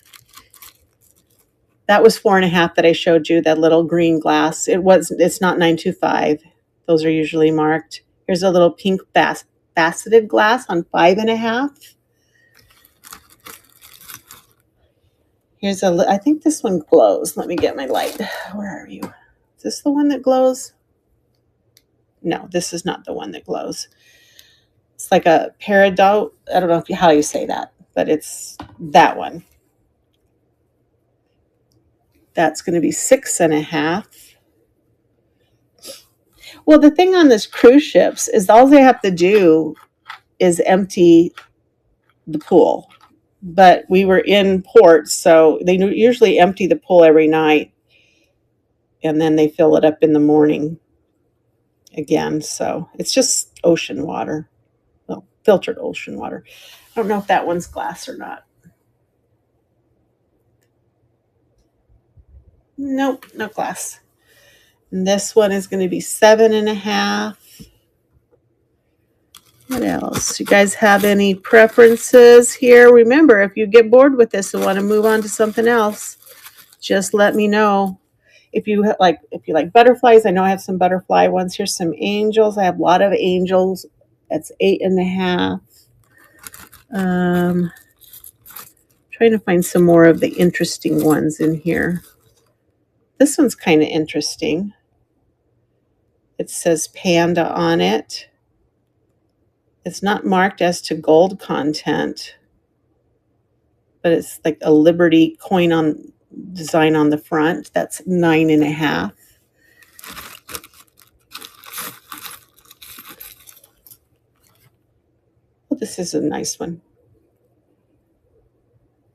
that was 4.5 that I showed you, that little green glass. It's not 925. Those are usually marked. Here's a little pink faceted glass on 5.5. Here's I think this one glows. Let me get my light. Where are you? Is this the one that glows? No, this is not the one that glows. It's like a peridot. I don't know how you say that, but it's that one. That's going to be 6.5. Well, the thing on this cruise ships is all they have to do is empty the pool. But we were in port, so they usually empty the pool every night. and then they fill it up in the morning again. So it's just ocean water, well, filtered ocean water. I don't know if that one's glass or not. Nope, no glass. And this one is going to be 7.5. What else? You guys have any preferences here? Remember, if you get bored with this and want to move on to something else, just let me know. If you like butterflies, I know I have some butterfly ones. Here's some angels. I have a lot of angels. That's 8.5. Trying to find some more of the interesting ones in here. This one's kind of interesting. It says panda on it. It's not marked as to gold content, but it's like a Liberty coin on design on the front. That's 9.5. Oh, this is a nice one.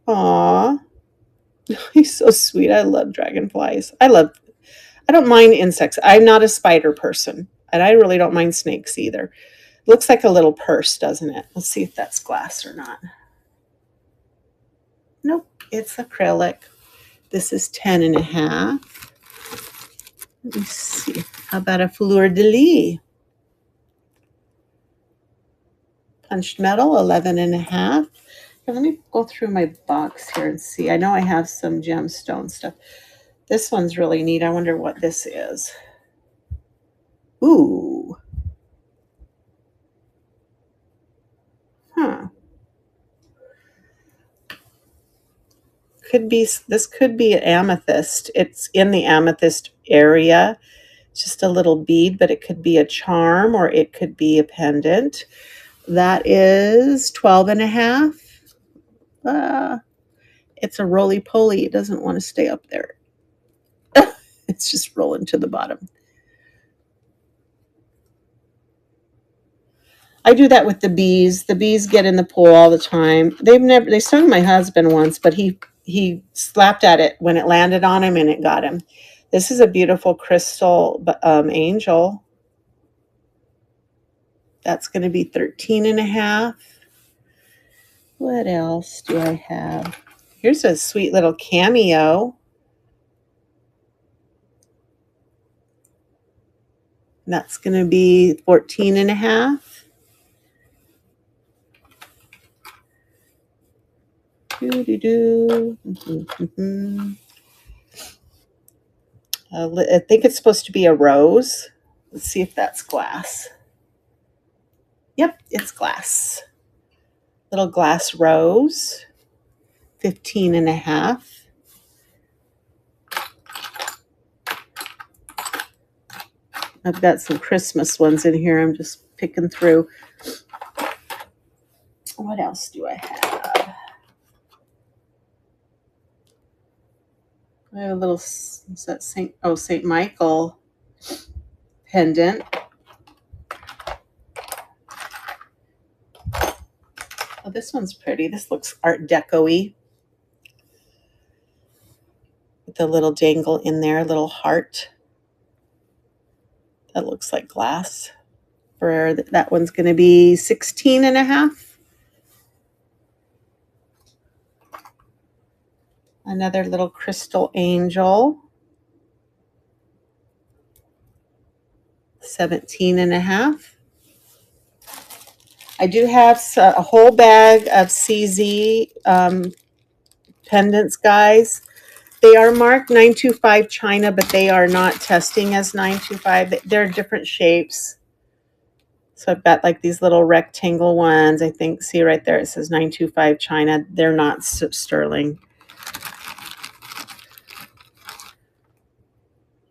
Aw, he's so sweet. I love dragonflies. I don't mind insects. I'm not a spider person, and I really don't mind snakes either. Looks like a little purse, doesn't it? Let's see if that's glass or not. Nope, it's acrylic. This is 10.5. Let me see. How about a fleur de lis? Punched metal, 11.5. Let me go through my box here and see. I know I have some gemstone stuff. This one's really neat. I wonder what this is. Ooh. Huh. This could be an amethyst. It's in the amethyst area. It's just a little bead, but it could be a charm or it could be a pendant. That is 12.5. It's a roly-poly. It doesn't want to stay up there. It's just rolling to the bottom. I do that with the bees. The bees get in the pool all the time. They stung my husband once, but he slapped at it when it landed on him and it got him. This is a beautiful crystal angel. That's going to be 13.5. What else do I have? Here's a sweet little cameo. That's going to be 14.5. I think it's supposed to be a rose. Let's see if that's glass. Yep, it's glass. Little glass rose, 15.5. I've got some Christmas ones in here. I'm just picking through. What else do I have? I have a little, is that St. Michael pendant. Oh, this one's pretty. This looks Art Deco-y. With a little dangle in there, a little heart. That looks like glass. That one's going to be 16.5. Another little crystal angel. 17.5. I do have a whole bag of CZ pendants, guys. They are marked 925 China, but they are not testing as 925. They're different shapes. So I've got like these little rectangle ones. I think, see right there, it says 925 China. They're not sterling.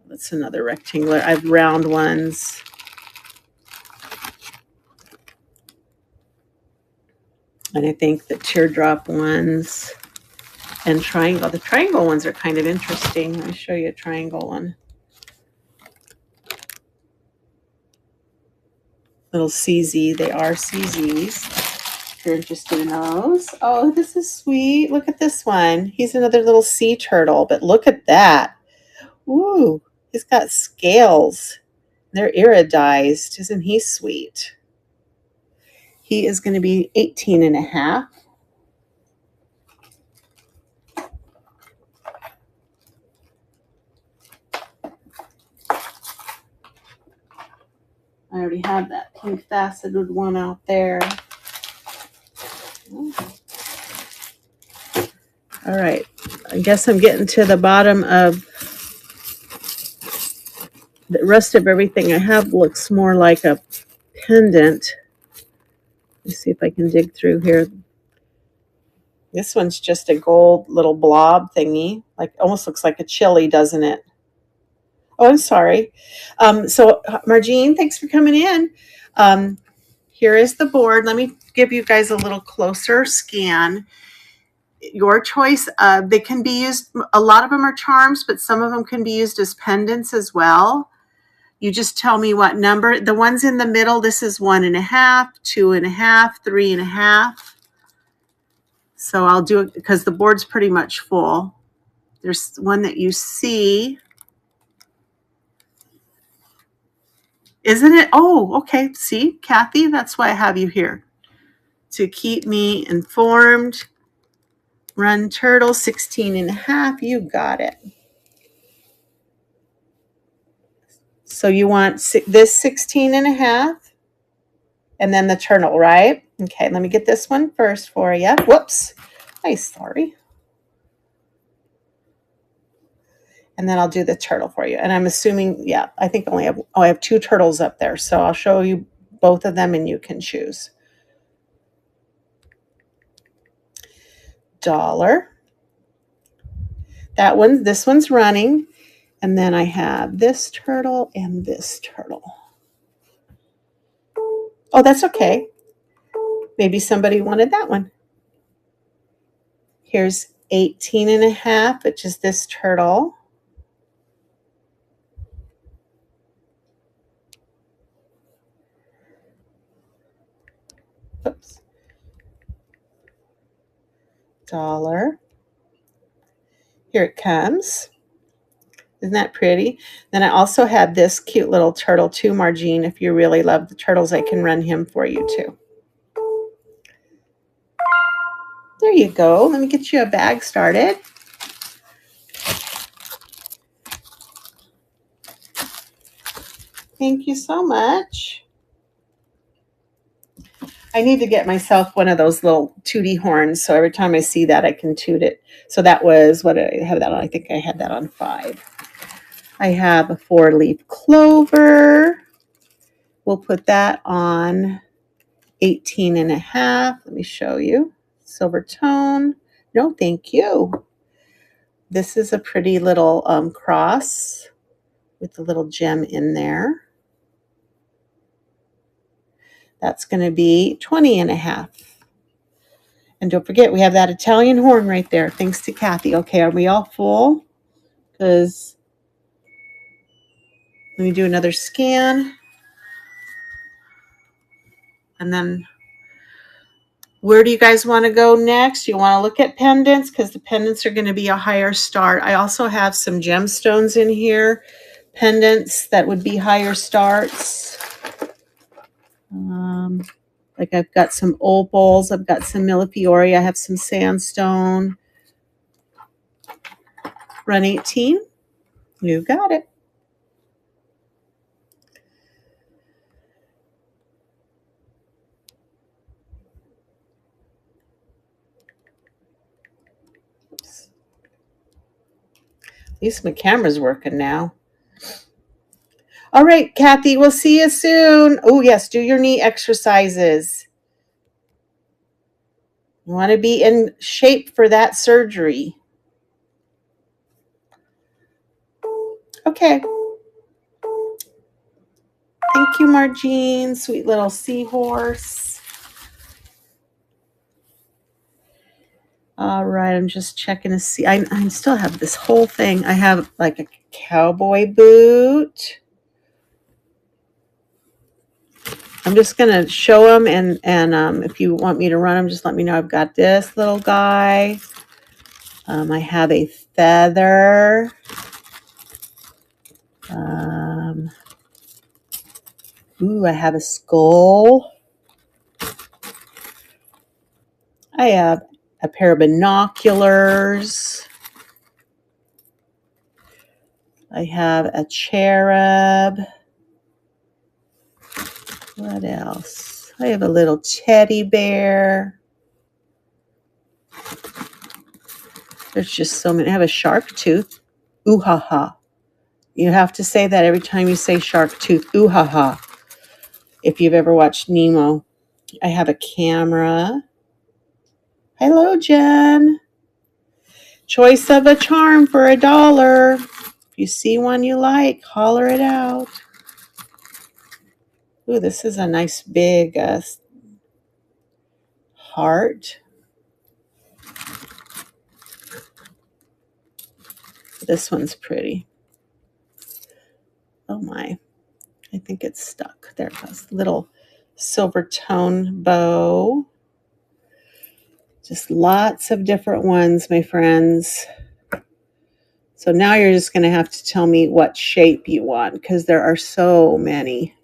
That's another rectangular. I have round ones. And I think the teardrop ones and triangle. The triangle ones are kind of interesting. Let me show you a triangle one. Little CZ. They are CZs. If you're interested in those. Oh, this is sweet. Look at this one. He's another little sea turtle, but look at that. Ooh. He's got scales. They're iridized. Isn't he sweet? He is going to be 18 and a half. I already have that pink faceted one out there. All right. I guess I'm getting to the bottom of the rest of everything I have. Looks more like a pendant. Let's see if I can dig through here. This one's just a gold little blob thingy. Like almost looks like a chili, doesn't it? Oh, I'm sorry. So Margene, thanks for coming in. Here is the board. Let me give you guys a little closer scan. Your choice. They can be used, a lot of them are charms, but some of them can be used as pendants as well. You just tell me what number. The ones in the middle, this is 1.5, 2.5, 3.5. So I'll do it because the board's pretty much full. There's one that you see. Isn't it? Oh, okay. See, Kathy, that's why I have you here. To keep me informed. Run turtle, 16.5. You got it. So you want this 16.5 and then the turtle, right? Okay, let me get this one first for you. Whoops. Sorry. And then I'll do the turtle for you. And I'm assuming, yeah, I think I have 2 turtles up there. So I'll show you both of them and you can choose. $1. That one, this one's running. And then I have this turtle and this turtle. Oh, that's okay. Maybe somebody wanted that one. Here's 18.5, which is this turtle. Oops. $1. Here it comes. Isn't that pretty? Then I also have this cute little turtle too, Margene. If you really love the turtles, I can run him for you too. There you go. Let me get you a bag started. Thank you so much. I need to get myself one of those little tooty horns, so every time I see that, I can toot it. So that was, what did I have that on? I think I had that on 5. I have a 4-leaf clover. We'll put that on 18.5. Let me show you. Silver tone. No, thank you. This is a pretty little cross with a little gem in there. That's going to be 20.5. And don't forget, we have that Italian horn right there. Thanks to Kathy. Okay, are we all full? Because let me do another scan. And then where do you guys want to go next? You want to look at pendants because the pendants are going to be a higher start. I also have some gemstones in here. Pendants that would be higher starts. Like I've got some opals. I've got some millefiori. I have some sandstone. Run 18. You got it. Oops. At least my camera's working now. All right, Kathy, we'll see you soon. Oh, yes, do your knee exercises. You want to be in shape for that surgery. Okay. Thank you, Margene. Sweet little seahorse. All right, I'm just checking to see. I still have this whole thing. I have like a cowboy boot. I'm just going to show them, and if you want me to run them, just let me know. I've got this little guy. I have a feather. Ooh, I have a skull. I have a pair of binoculars. I have a cherub. What else? I have a little teddy bear. There's just so many. I have a shark tooth. Ooh ha ha. You have to say that every time you say shark tooth. Ooh ha ha. If you've ever watched Nemo. I have a camera. Hello, Jen. Choice of a charm for $1. If you see one you like, holler it out. Ooh, this is a nice big heart. This one's pretty. Oh my. I think it's stuck. There it goes. Little silver tone bow. Just lots of different ones, my friends. So now you're just going to have to tell me what shape you want because there are so many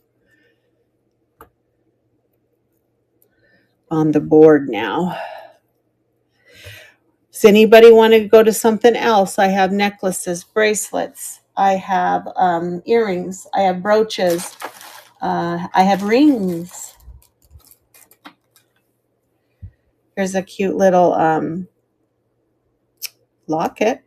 on the board now. Does anybody want to go to something else? I have necklaces, bracelets. I have earrings. I have brooches. I have rings. Here's a cute little locket.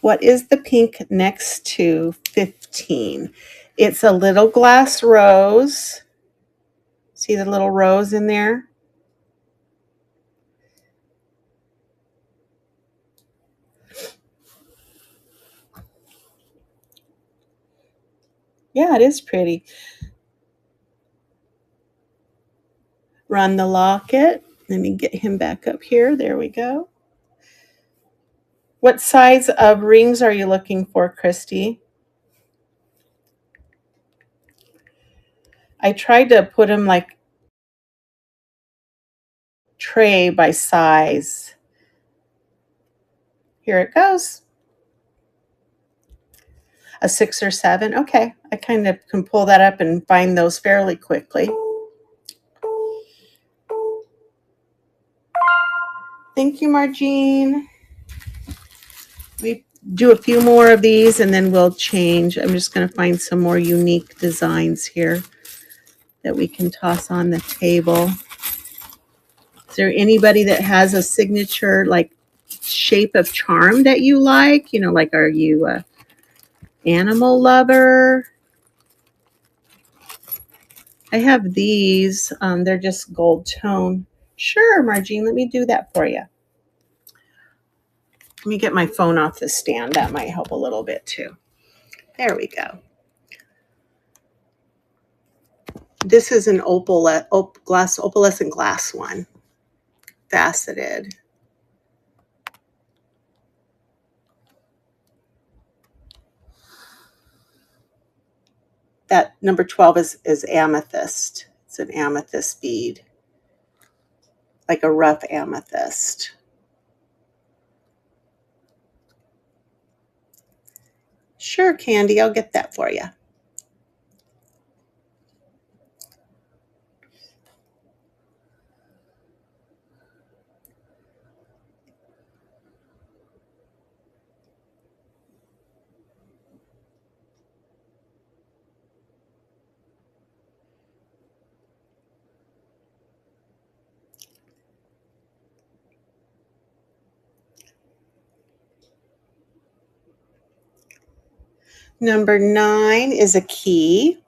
What is the pink next to 15? It's a little glass rose. See the little rose in there? Yeah, it is pretty. Run the locket. Let me get him back up here. There we go. What size of rings are you looking for, Christy? I tried to put them like tray by size. Here it goes. A 6 or 7. Okay, I kind of can pull that up and find those fairly quickly. Thank you, Margene. We do a few more of these and then we'll change. I'm just going to find some more unique designs here that we can toss on the table. Is there anybody that has a signature like shape of charm that you like? You know, like are you a animal lover? I have these. They're just gold tone. Sure, Margene, let me do that for you. Let me get my phone off the stand. That might help a little bit too. There we go. This is an opalescent glass one, faceted. That number 12 is amethyst. It's an amethyst bead, like a rough amethyst. Sure, Candy, I'll get that for you. Number 9 is a key.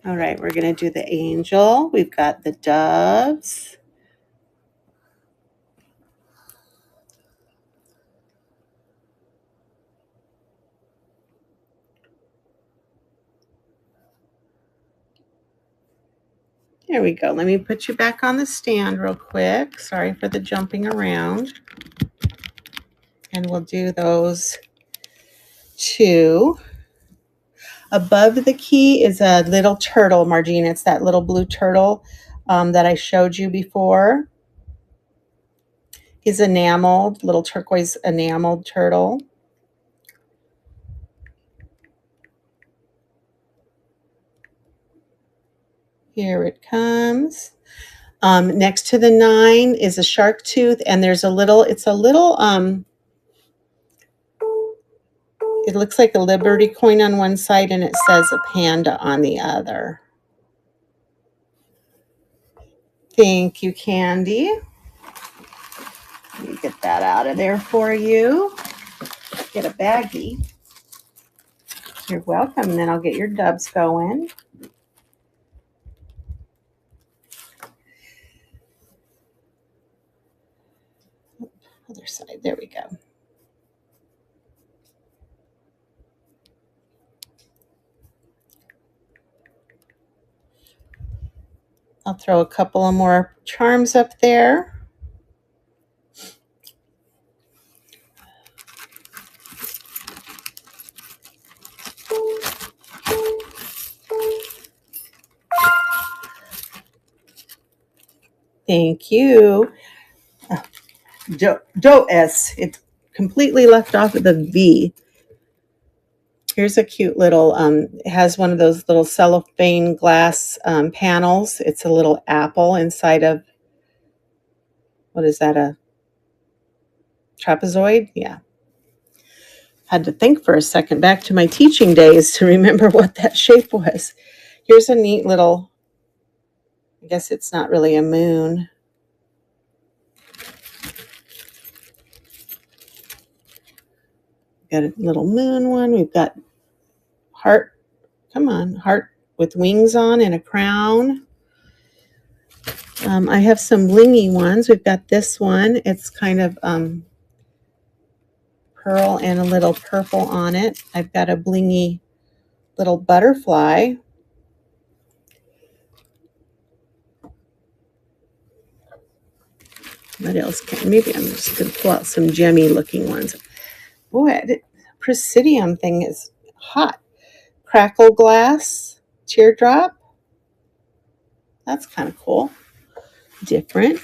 All right, we're going to do the angel. We've got the doves. There we go. Let me put you back on the stand real quick. Sorry for the jumping around. And we'll do those 2. Above the key is a little turtle, Margene. It's that little blue turtle that I showed you before. He's enameled, little turquoise enameled turtle. Here it comes. Next to the 9 is a shark tooth, and there's it's a little, it looks like a Liberty coin on one side, and it says a panda on the other. Thank you, Candy. Let me get that out of there for you. Get a baggie. You're welcome. And then I'll get your dubs going. Other side. There we go. I'll throw a couple of more charms up there. Thank you. Joe S. It's completely left off of the V. Here's a cute little, it has one of those little cellophane glass panels. It's a little apple inside of, what is that, a trapezoid? Yeah. Had to think for a second back to my teaching days to remember what that shape was. Here's a neat little, I guess it's not really a moon. Got a little moon one. We've got heart, come on, heart with wings on and a crown. I have some blingy ones. We've got this one. It's kind of pearl and a little purple on it. I've got a blingy little butterfly. What else maybe I'm just going to pull out some gemmy looking ones. Boy, the Presidium thing is hot. Crackle glass, teardrop. That's kind of cool. Different.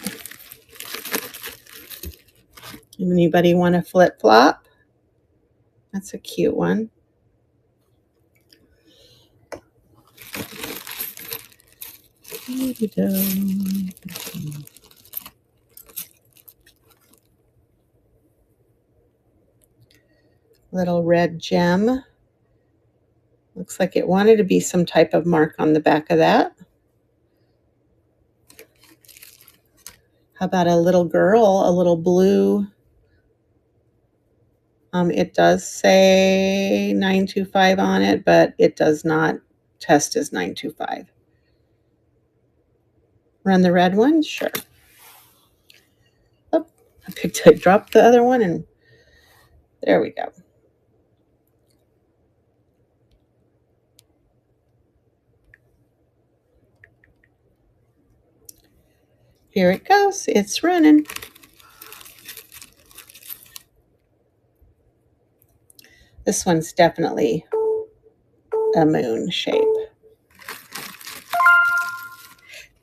Anybody want a flip flop? That's a cute one. Little red gem. Looks like it wanted to be some type of mark on the back of that. How about a little girl, a little blue? It does say 925 on it, but it does not test as 925. Run the red one? Sure. Oh, I dropped the other one, and there we go. Here it goes. It's running. This one's definitely a moon shape.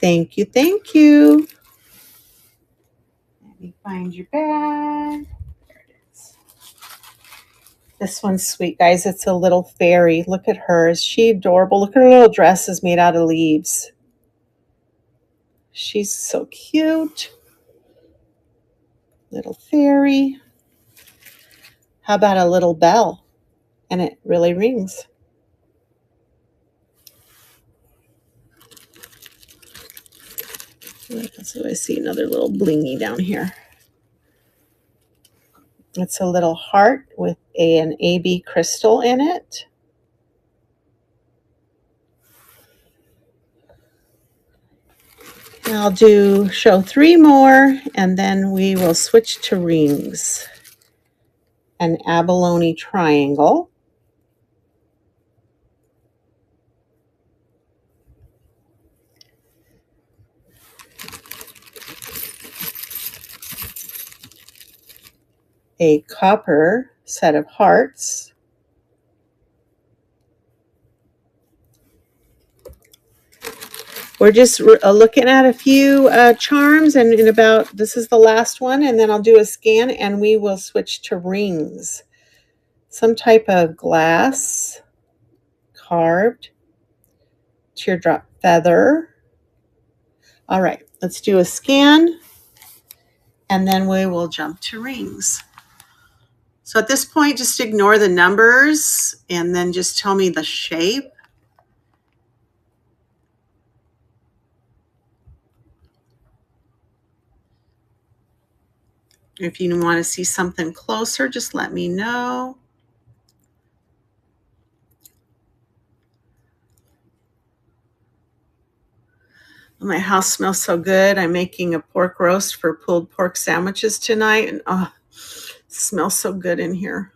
Thank you, thank you. Let me find your bag. There it is. This one's sweet, guys. It's a little fairy. Look at her. Is she adorable? Look at her little dress is made out of leaves. She's so cute. Little fairy. How about a little bell? And it really rings. So I see another little blingy down here. It's a little heart with an AB crystal in it. I'll show 3 more, and then we will switch to rings. An abalone triangle. A copper set of hearts. We're just looking at a few charms, and this is the last one, and then I'll do a scan and we will switch to rings. Some type of glass, carved, teardrop feather. All right, let's do a scan and then we will jump to rings. So at this point, just ignore the numbers and then just tell me the shape. If you want to see something closer, just let me know. My house smells so good. I'm making a pork roast for pulled pork sandwiches tonight, and it smells so good in here.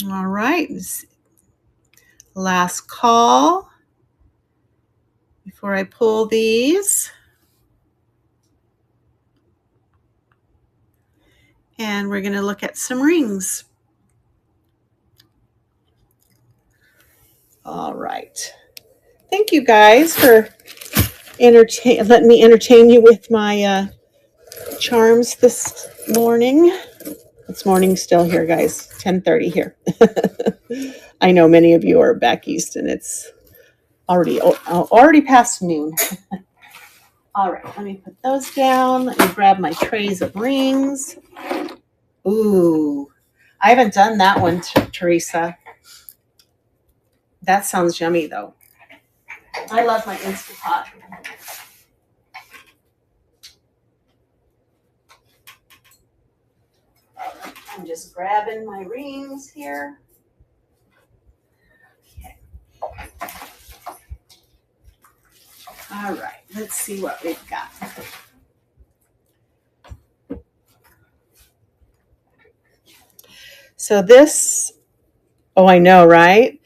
All right, last call before I pull these. And we're going to look at some rings. All right. Thank you guys for letting me entertain you with my charms this morning. It's morning still here, guys. 10:30 here. I know many of you are back east, and it's already past noon. All right, let me put those down. Let me grab my trays of rings. Ooh, I haven't done that one, Teresa. That sounds yummy, though. I love my Instant Pot. I'm just grabbing my rings here. Okay. All right, let's see what we've got. So this, oh, I know, right?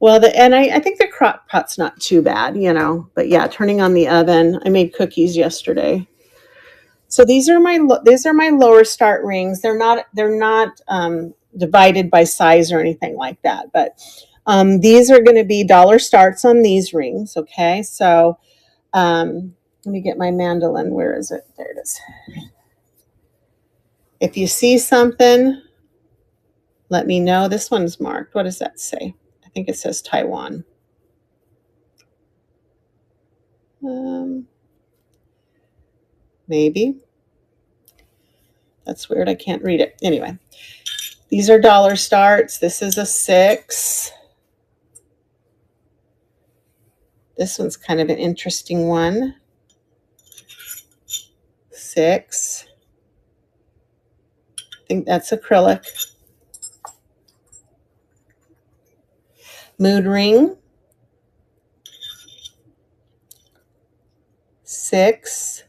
Well, I think the crock pot's not too bad, but yeah, turning on the oven. I made cookies yesterday. So these are my lower start rings. They're not divided by size or anything like that, but these are going to be dollar starts on these rings. Okay, so let me get my mandolin. Where is it? There it is. If you see something, let me know. This one's marked. What does that say? I think it says Taiwan. Maybe. That's weird. I can't read it. Anyway, these are dollar starts. This is a 6. This one's kind of an interesting one. 6. I think that's acrylic. Mood ring. 6.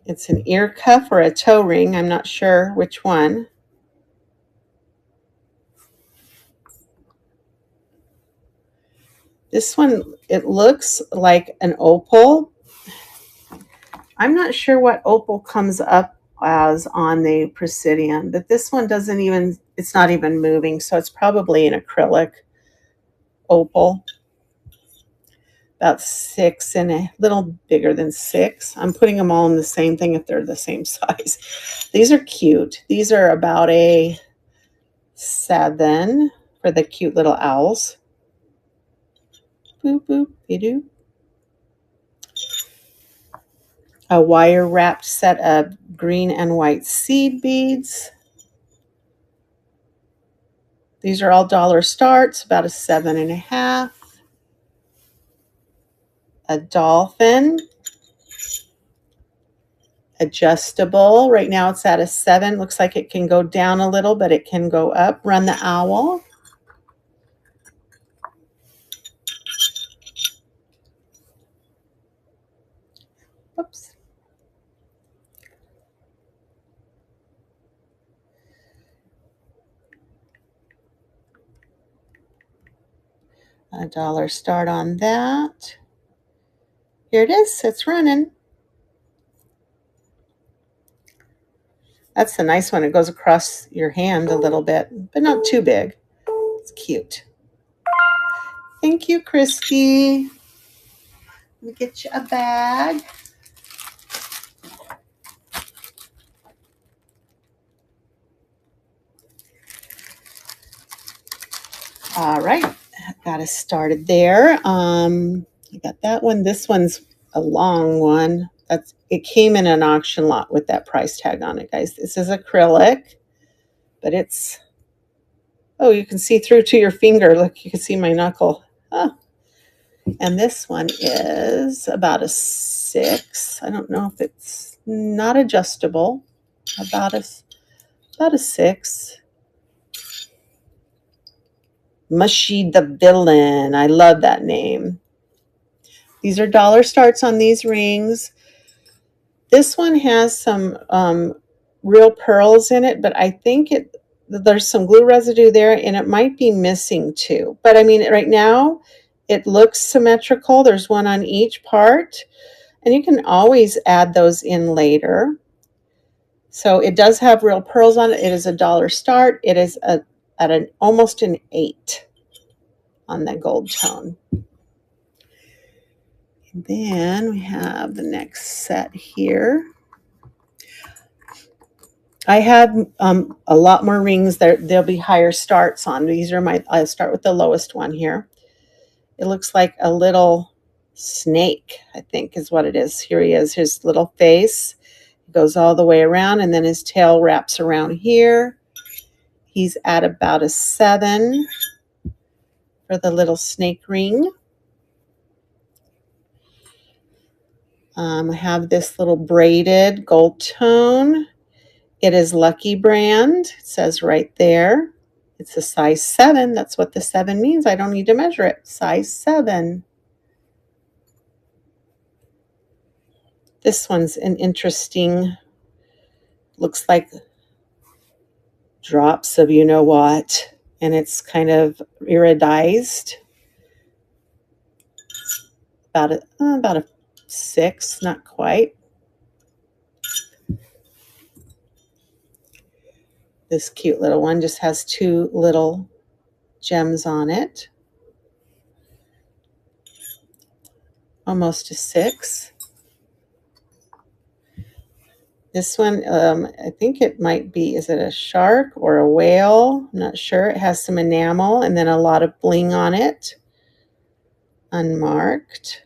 It's an ear cuff or a toe ring. I'm not sure which one. This one, it looks like an opal. I'm not sure what opal comes up as on the Presidium, but this one it's not even moving, so it's probably an acrylic opal. About 6 and a little bigger than 6. I'm putting them all in the same thing if they're the same size. These are cute. These are about a 7 for the cute little owls. Boop, boop, be-doo. A wire wrapped set of green and white seed beads. These are all dollar starts, about a 7.5. A dolphin. Adjustable. Right now it's at a 7. Looks like it can go down a little, but it can go up. Run the owl. Oops. A dollar start on that. Here it is. It's running. That's the nice one. It goes across your hand a little bit, but not too big. It's cute. Thank you, Christy. Let me get you a bag. All right, got us started there. I got that one. This one's a long one. It came in an auction lot with that price tag on it, guys. This is acrylic, but it's, oh, you can see through to your finger. Look, you can see my knuckle. Oh. And this one is about a 6. I don't know if it's not adjustable. About a 6. Mushy the Villain. I love that name. These are dollar starts on these rings. This one has some real pearls in it, but I think there's some glue residue there, and it might be missing too. But I mean, right now, it looks symmetrical. There's one on each part, and you can always add those in later. So it does have real pearls on it. It is a dollar start. It is at almost an 8 on the gold tone. And then we have the next set here. I have a lot more rings. There'll be higher starts on. These are I'll start with the lowest one here. It looks like a little snake, I think is what it is. Here he is, his little face. It goes all the way around, and then his tail wraps around here. He's at about a 7 for the little snake ring. I have this little braided gold tone. It is Lucky Brand. It says right there. It's a size 7. That's what the 7 means. I don't need to measure it. Size 7. This one's an interesting, looks like drops of you know what, and it's kind of iridized. About a 6, not quite. This cute little one just has 2 little gems on it. Almost a 6. This one, I think it might be, is it a shark or a whale? I'm not sure. It has some enamel and then a lot of bling on it. Unmarked.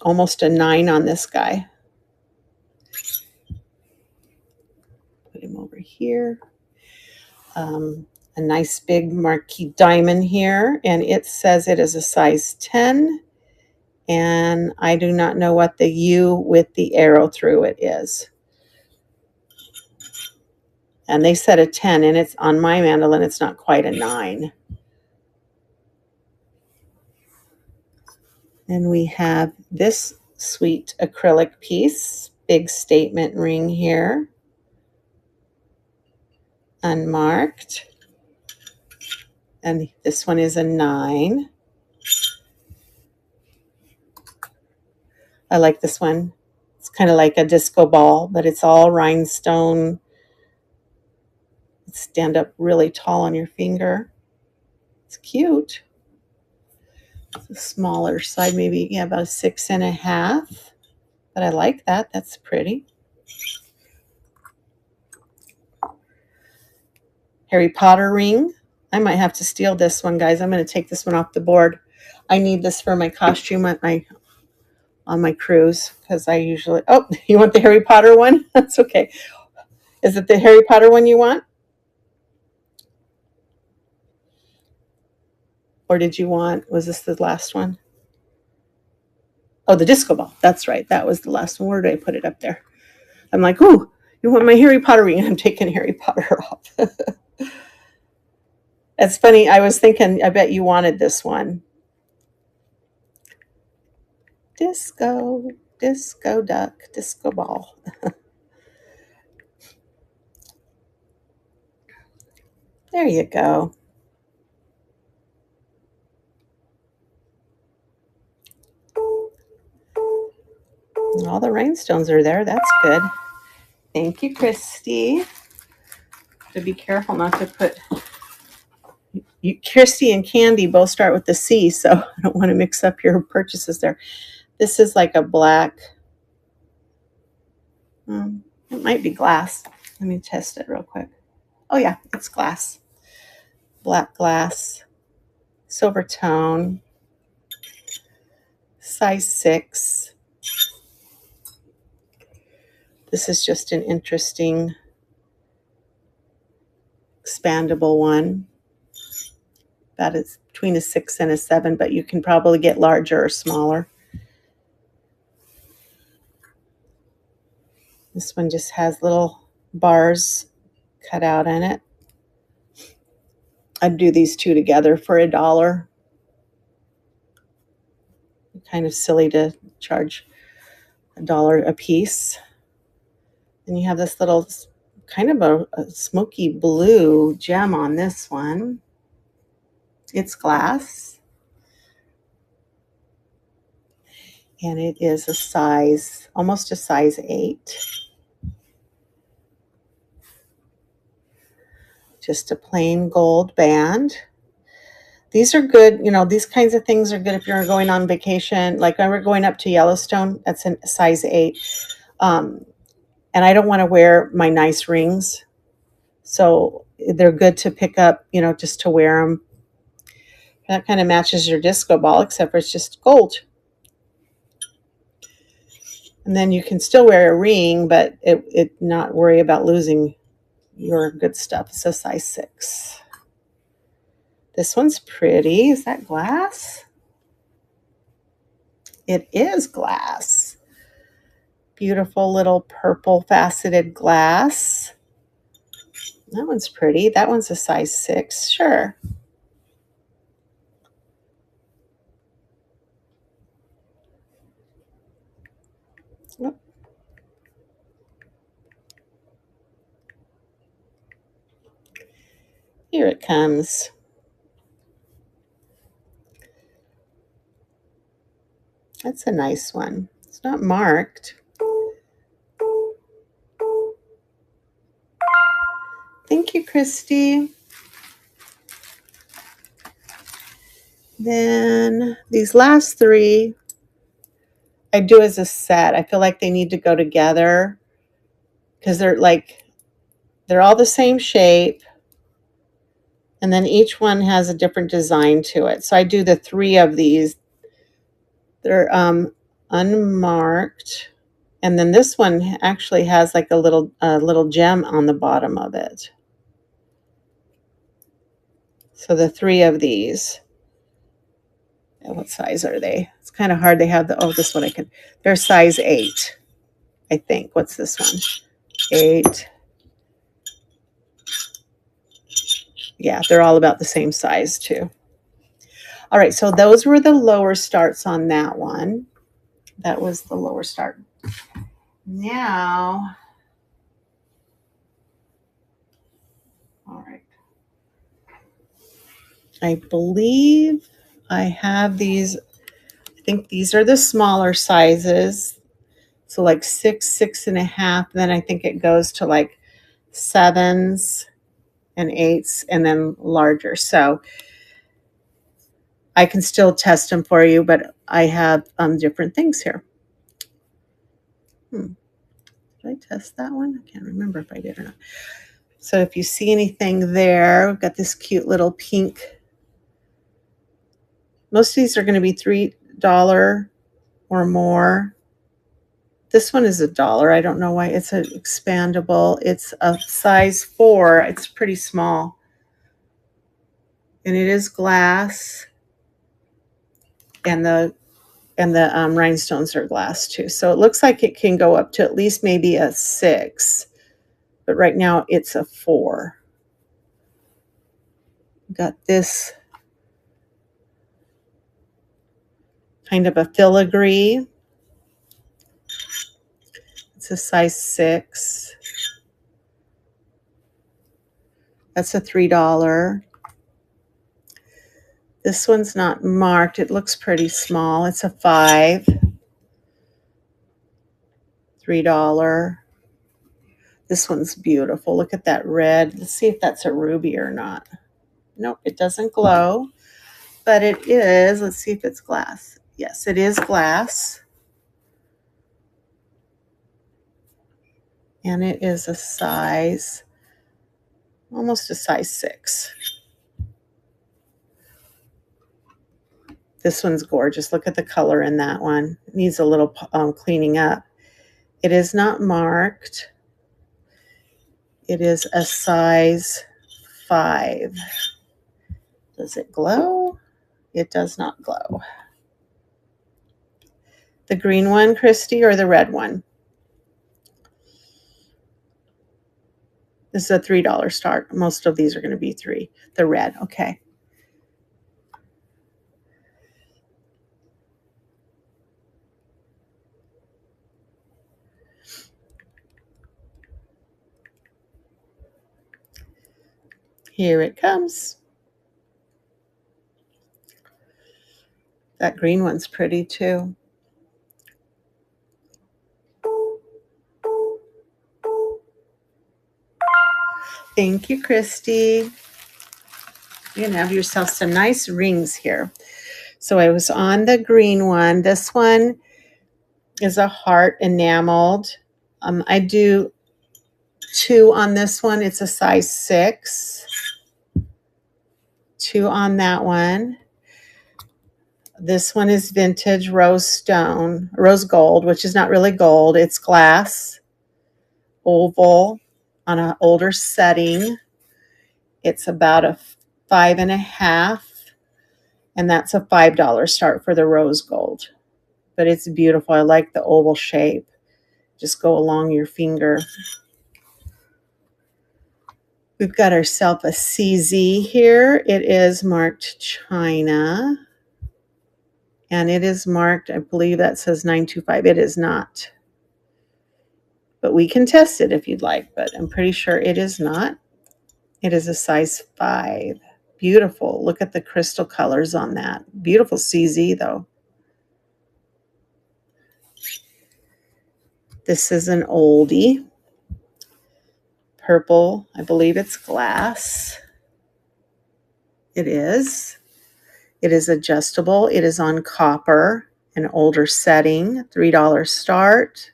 Almost a 9 on this guy. Put him over here. A nice big marquee diamond here, and it says it is a size 10. And I do not know what the U with the arrow through it is. And they said a 10, and it's on my mandolin, it's not quite a 9. And we have this sweet acrylic piece, big statement ring here. Unmarked. And this one is a 9. I like this one. It's kind of like a disco ball, but it's all rhinestone. Stand up really tall on your finger. It's cute. It's a smaller side, maybe about a 6.5. But I like that. That's pretty. Harry Potter ring. I might have to steal this one, guys. I'm going to take this one off the board. I need this for my costume on my cruise, because I usually, oh, you want the Harry Potter one? That's okay. Is it the Harry Potter one you want? Or did you want, was this the last one? Oh, the disco ball. That's right. That was the last one. Where did I put it up there? I'm like, ooh, you want my Harry Potter ring? And I'm taking Harry Potter off. It's funny. I was thinking, I bet you wanted this one. Disco duck, disco ball. There you go. All the rhinestones are there. That's good. Thank you, Christy. To be careful not to put. Christy and Candy both start with the C, so I don't want to mix up your purchases there. This is like a black. It might be glass. Let me test it real quick. Oh yeah, it's glass. Black glass. Silver tone. Size 6. This is just an interesting expandable one. That is between a 6 and a 7, but you can probably get larger or smaller. This one just has little bars cut out in it. I'd do these two together for $1. Kind of silly to charge $1 a piece. And you have this little kind of a smoky blue gem on this one. It's glass. And it is a size, almost a size 8. Just a plain gold band. These are good, you know, these kinds of things are good if you're going on vacation. Like when we're going up to Yellowstone, that's a size 8. And I don't want to wear my nice rings. So they're good to pick up, you know, just to wear them. That kind of matches your disco ball, except for it's just gold. And then you can still wear a ring, but it not worry about losing your good stuff. It's a size 6. This one's pretty. Is that glass? It is glass. Beautiful little purple faceted glass. That one's pretty. That one's a size 6. Sure. Oh. Here it comes. That's a nice one. It's not marked. Thank you, Christy. Then these last 3, I do as a set. I feel like they need to go together because they're all the same shape. And then each one has a different design to it. So I do the 3 of these. They're unmarked. And then this one actually has like a little gem on the bottom of it. So the 3 of these. And what size are they? It's kind of hard. They have this one they're size 8, I think. What's this one? 8. Yeah, they're all about the same size too. All right, so those were the lower starts on that one. That was the lower start. Now, all right. I believe I have these. I think these are the smaller sizes. So like 6, 6.5. Then I think it goes to like 7s and 8s and then larger. So I can still test them for you, but I have different things here. Did I test that one? I can't remember if I did or not. So if you see anything there, we've got this cute little pink. Most of these are going to be $3 or more. This one is $1. I don't know why. It's an expandable. It's a size 4. It's pretty small. And it is glass. And the rhinestones are glass too. So it looks like it can go up to at least maybe a 6. But right now it's a 4. Got this kind of a filigree. It's a size 6. That's a $3. This one's not marked. It looks pretty small. It's a 5. $3. This one's beautiful. Look at that red. Let's see if that's a ruby or not. Nope, it doesn't glow, but it is. Let's see if it's glass. Yes, it is glass. And it is a size, almost a size 6. This one's gorgeous. Look at the color in that one. It needs a little cleaning up. It is not marked. It is a size 5. Does it glow? It does not glow. The green one, Christy, or the red one? This is a $3 start. Most of these are going to be 3. The red, okay. Here it comes. That green one's pretty too. Thank you, Christy. You're going to have yourself some nice rings here. So I was on the green one. This one is a heart enameled. I do 2 on this one. It's a size 6. 2 on that one. This one is vintage rose stone, rose gold, which is not really gold. It's glass, oval on an older setting. It's about a 5.5, and that's a $5 start for the rose gold. But it's beautiful. I like the oval shape. Just go along your finger. We've got ourselves a CZ here. It is marked China. And it is marked, I believe that says 925. It is not. But we can test it if you'd like, but I'm pretty sure it is not. It is a size 5. Beautiful. Look at the crystal colors on that. Beautiful CZ though. This is an oldie. Purple. I believe it's glass. It is. It is adjustable. It is on copper, an older setting, $3 start.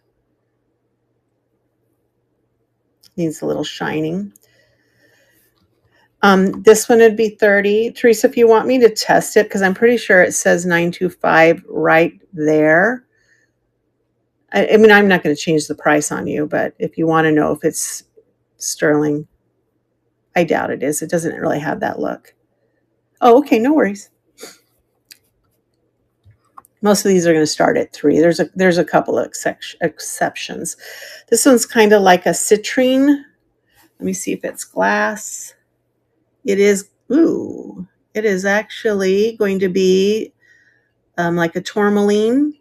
Needs a little shining. This one would be 30. Teresa, if you want me to test it, because I'm pretty sure it says 925 right there. I mean, I'm not going to change the price on you, but if you want to know if it's sterling, I doubt it is. It doesn't really have that look. Oh, okay, no worries. Most of these are going to start at 3. There's a couple of exceptions. This one's kind of like a citrine. Let me see if it's glass. It is, ooh, it is actually going to be like a tourmaline.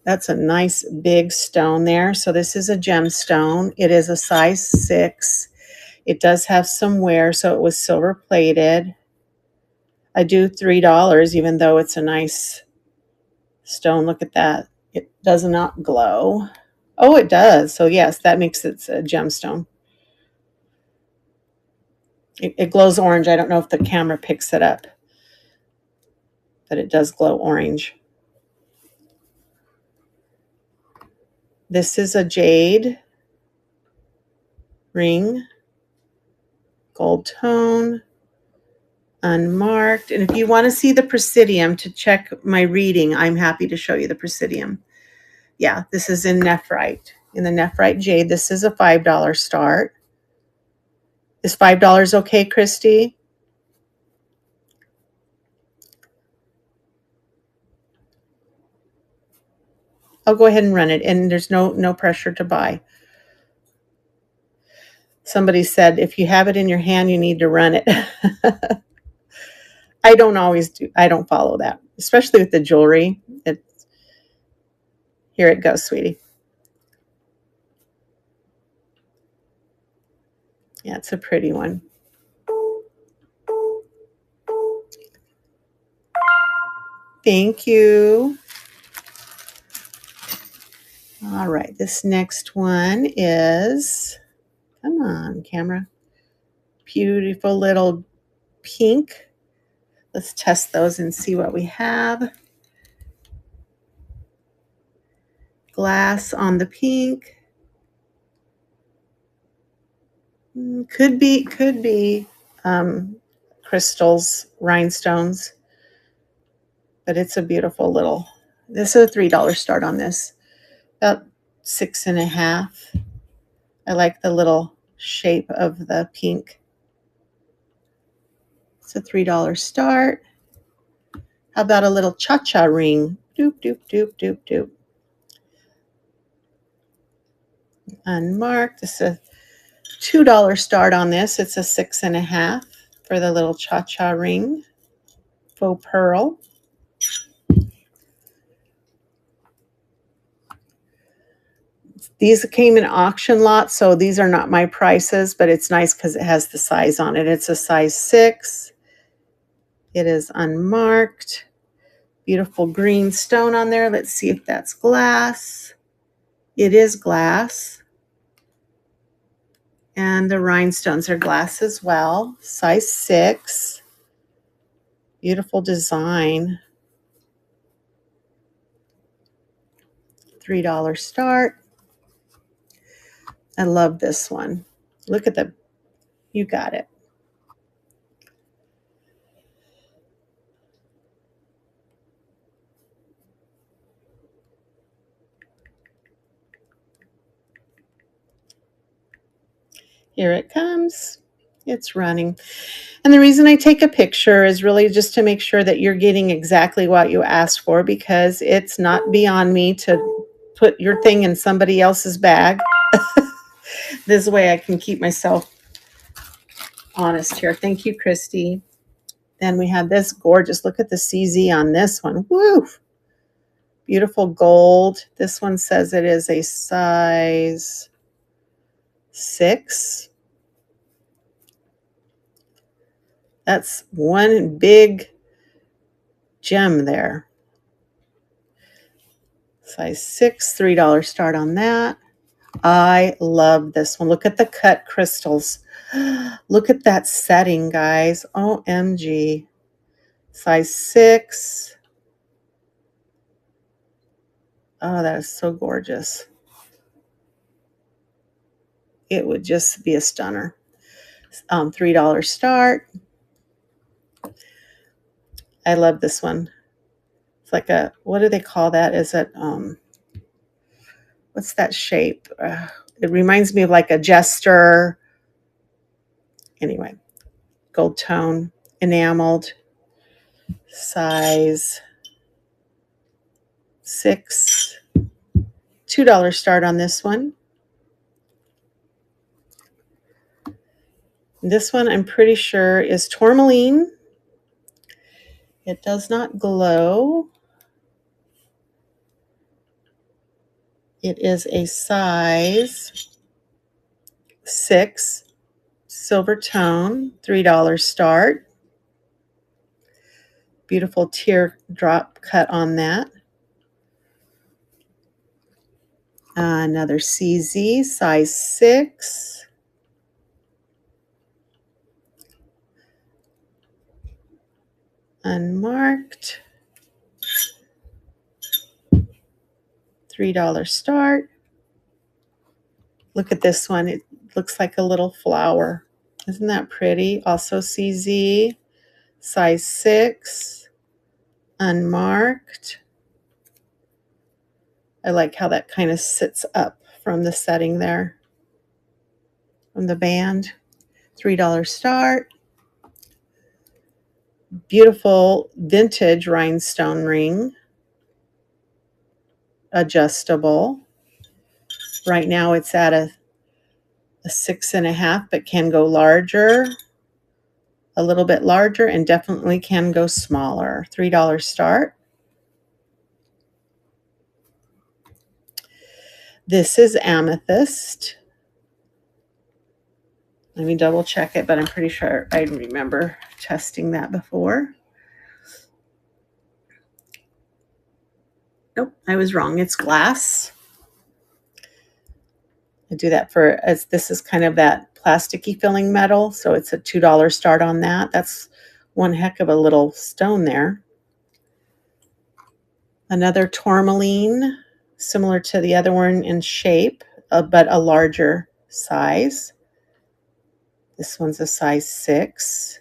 That's a nice big stone there. So this is a gemstone. It is a size 6. It does have some wear, so it was silver plated. I do $3, even though it's a nice stone. Look at that. It does not glow. Oh, it does. So yes, that makes it a gemstone. It glows orange. I don't know if the camera picks it up, but it does glow orange. This is a jade ring, gold tone, unmarked. And if you want to see the Presidium to check my reading, I'm happy to show you the Presidium. Yeah, this is in nephrite, in the nephrite jade. This is a $5 start. Is $5 okay, Christy? I'll go ahead and run it, and there's no pressure to buy. Somebody said, if you have it in your hand, you need to run it. I don't follow that, especially with the jewelry. Here it goes, sweetie. Yeah, it's a pretty one. Thank you. All right, this next one is, come on, camera. Beautiful little pink. Let's test those and see what we have. Glass on the pink. Could be crystals, rhinestones, but it's a beautiful little, this is a $3 start on this, about 6.5. I like the little shape of the pink. It's a $3 start. How about a little cha-cha ring? Doop, doop, doop, doop, doop. Unmarked. This is a $2 start on this. It's a 6.5 for the little cha-cha ring. Faux pearl. These came in auction lots, so these are not my prices, but it's nice because it has the size on it. It's a size 6. It is unmarked. Beautiful green stone on there. Let's see if that's glass. It is glass. And the rhinestones are glass as well. Size 6. Beautiful design. $3 start. I love this one. Look at the, you got it. Here it comes. It's running. And the reason I take a picture is really just to make sure that you're getting exactly what you asked for, because it's not beyond me to put your thing in somebody else's bag. This way I can keep myself honest here. Thank you, Christy. Then we have this gorgeous, look at the CZ on this one. Woo! Beautiful gold. This one says it is a size 6. That's one big gem there. Size 6, $3 start on that. I love this one. Look at the cut crystals. Look at that setting, guys. OMG. Size 6. Oh, that is so gorgeous. It would just be a stunner. $3 start. I love this one. It's like a, what do they call that? Is it, what's that shape? It reminds me of like a jester. Anyway, gold tone, enameled, size 6. $2 start on this one. This one I'm pretty sure is tourmaline. It does not glow. It is a size 6, silver tone, $3 start. Beautiful teardrop cut on that. Another CZ, size 6. Unmarked. $3 start. Look at this one. It looks like a little flower. Isn't that pretty? Also CZ, size 6. Unmarked. I like how that kind of sits up from the setting there, from the band. $3 start. Beautiful vintage rhinestone ring. Adjustable. Right now it's at a 6.5, but can go larger, a little bit larger, and definitely can go smaller. $3 start. This is amethyst. Let me double check it, but I'm pretty sure I remember testing that before. Nope, I was wrong. It's glass. I do that as this is kind of that plasticky filling metal, so it's a $2 start on that. That's one heck of a little stone there. Another tourmaline, similar to the other one in shape, but a larger size. This one's a size 6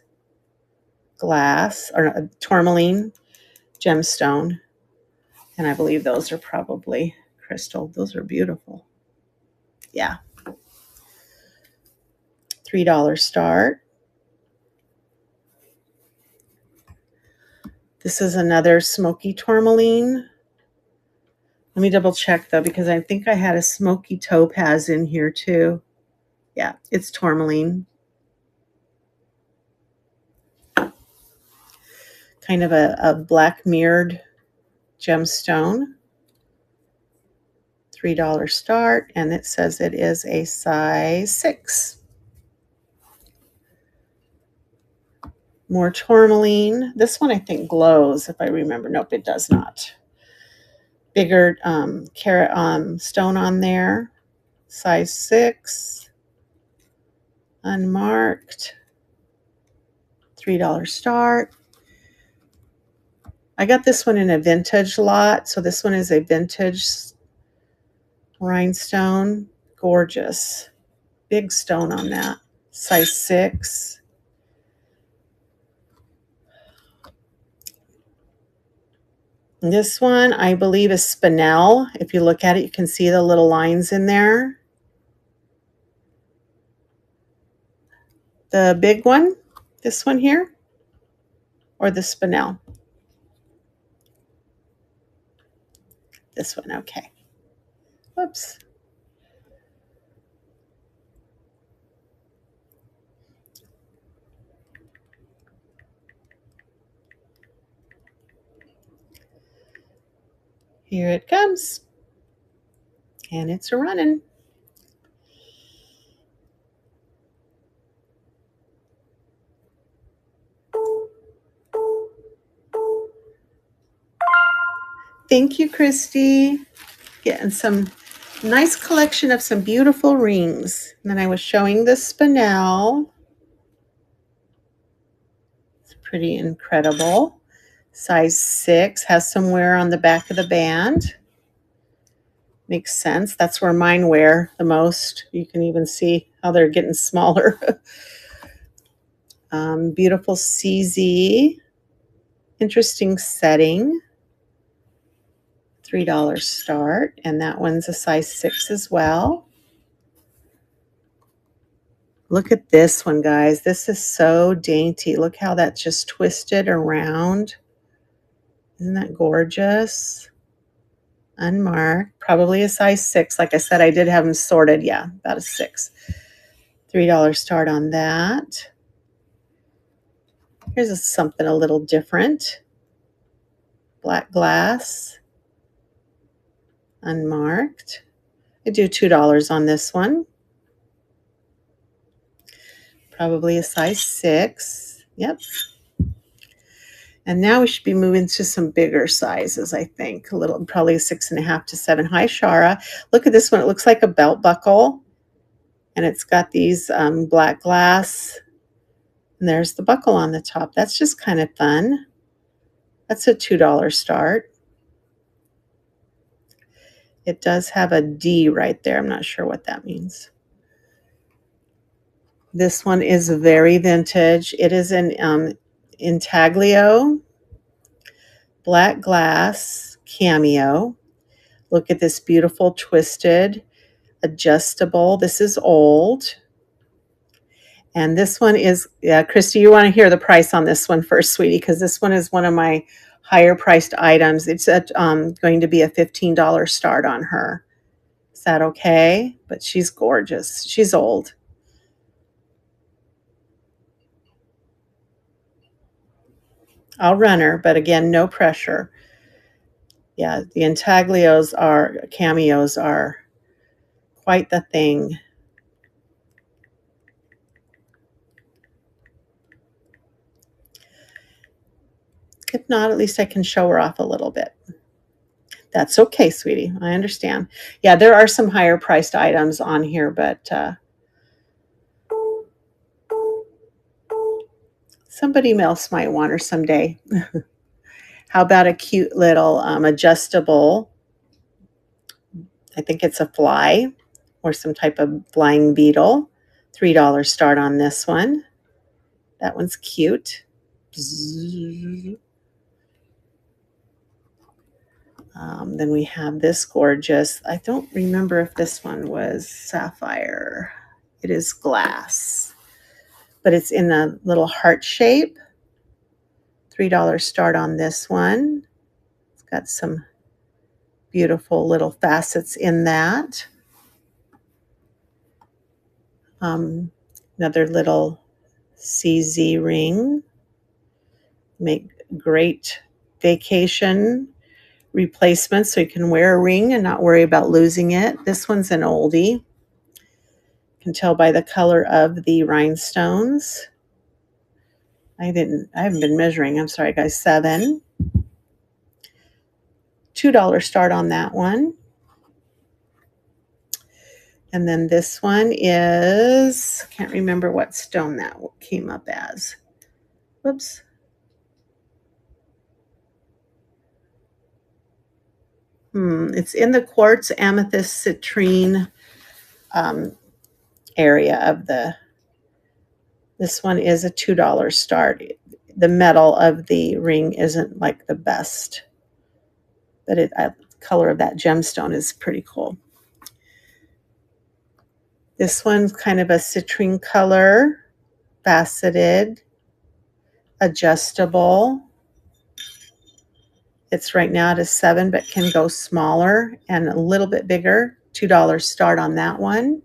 glass, or a tourmaline gemstone. And I believe those are probably crystal. Those are beautiful. Yeah. $3 start. This is another smoky tourmaline. Let me double check though, because I think I had a smoky topaz in here too. Yeah, it's tourmaline. Kind of a black mirrored gemstone. $3 start, and it says it is a size 6. More tourmaline. This one I think glows, if I remember. Nope, it does not. Bigger carat stone on there. Size 6. Unmarked. $3 start. I got this one in a vintage lot. So this one is a vintage rhinestone. Gorgeous. Big stone on that. Size 6. This one, I believe, is spinel. If you look at it, you can see the little lines in there. The big one, this one here, or the spinel? This one, okay. Whoops. Here it comes. And it's a running. Thank you, Christy. Getting some nice collection of some beautiful rings. And then I was showing the spinel. It's pretty incredible. Size 6, has some wear on the back of the band. Makes sense. That's where mine wear the most. You can even see how they're getting smaller. Beautiful CZ. Interesting setting. $3 start. And that one's a size 6 as well. Look at this one, guys. This is so dainty. Look how that's just twisted around. Isn't that gorgeous? Unmarked. Probably a size 6. Like I said, I did have them sorted. Yeah, about a 6. $3 start on that. Here's something a little different. Black glass. Unmarked. I do $2 on this one. Probably a size 6. Yep. And now we should be moving to some bigger sizes, I think. Probably a 6.5 to 7. Hi, Shara. Look at this one. It looks like a belt buckle. And it's got these black glass. And there's the buckle on the top. That's just kind of fun. That's a $2 start. It does have a D right there. I'm not sure what that means. This one is very vintage. It is an intaglio black glass cameo. Look at this beautiful twisted adjustable. This is old. And this one is, yeah, Christy, you want to hear the price on this one first, sweetie, because this one is one of my higher priced items. It's going to be a $15 start on her. Is that okay? But she's gorgeous. She's old. I'll run her, but again, no pressure. Yeah, the intaglios cameos are quite the thing. If not, at least I can show her off a little bit. That's okay, sweetie. I understand. Yeah, there are some higher priced items on here, but somebody else might want her someday. How about a cute little adjustable? I think it's a fly or some type of flying beetle. $3 start on this one. That one's cute. Then we have this gorgeous, I don't remember if this one was sapphire. It is glass, but it's in a little heart shape. $3 start on this one. It's got some beautiful little facets in that. Another little CZ ring. Make great vacation replacements so you can wear a ring and not worry about losing it. This one's an oldie. You can tell by the color of the rhinestones. I haven't been measuring. I'm sorry, guys. 7. $2 start on that one. And then this one is, can't remember what stone that came up as. Whoops. It's in the quartz amethyst citrine area of this one is a $2 start. The metal of the ring isn't like the best, but the color of that gemstone is pretty cool. This one's kind of a citrine color, faceted, adjustable. It's right now at a 7, but can go smaller and a little bit bigger. $2 start on that one.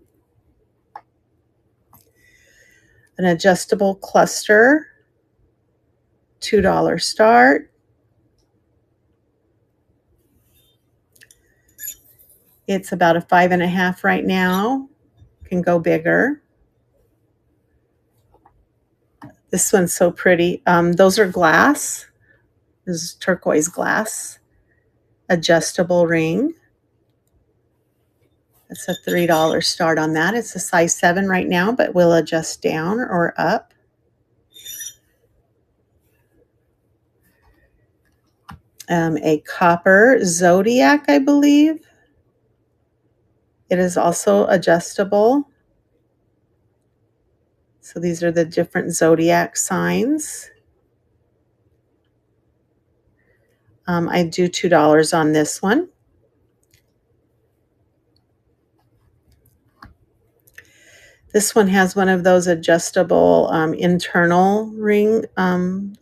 An adjustable cluster, $2 start. It's about a 5.5 right now. Can go bigger. This one's so pretty. Those are glass. This is turquoise glass. Adjustable ring. It's a $3 start on that. It's a size 7 right now, but will adjust down or up. A copper zodiac, I believe. It is also adjustable. So these are the different zodiac signs. I do $2 on this one. This one has one of those adjustable internal ring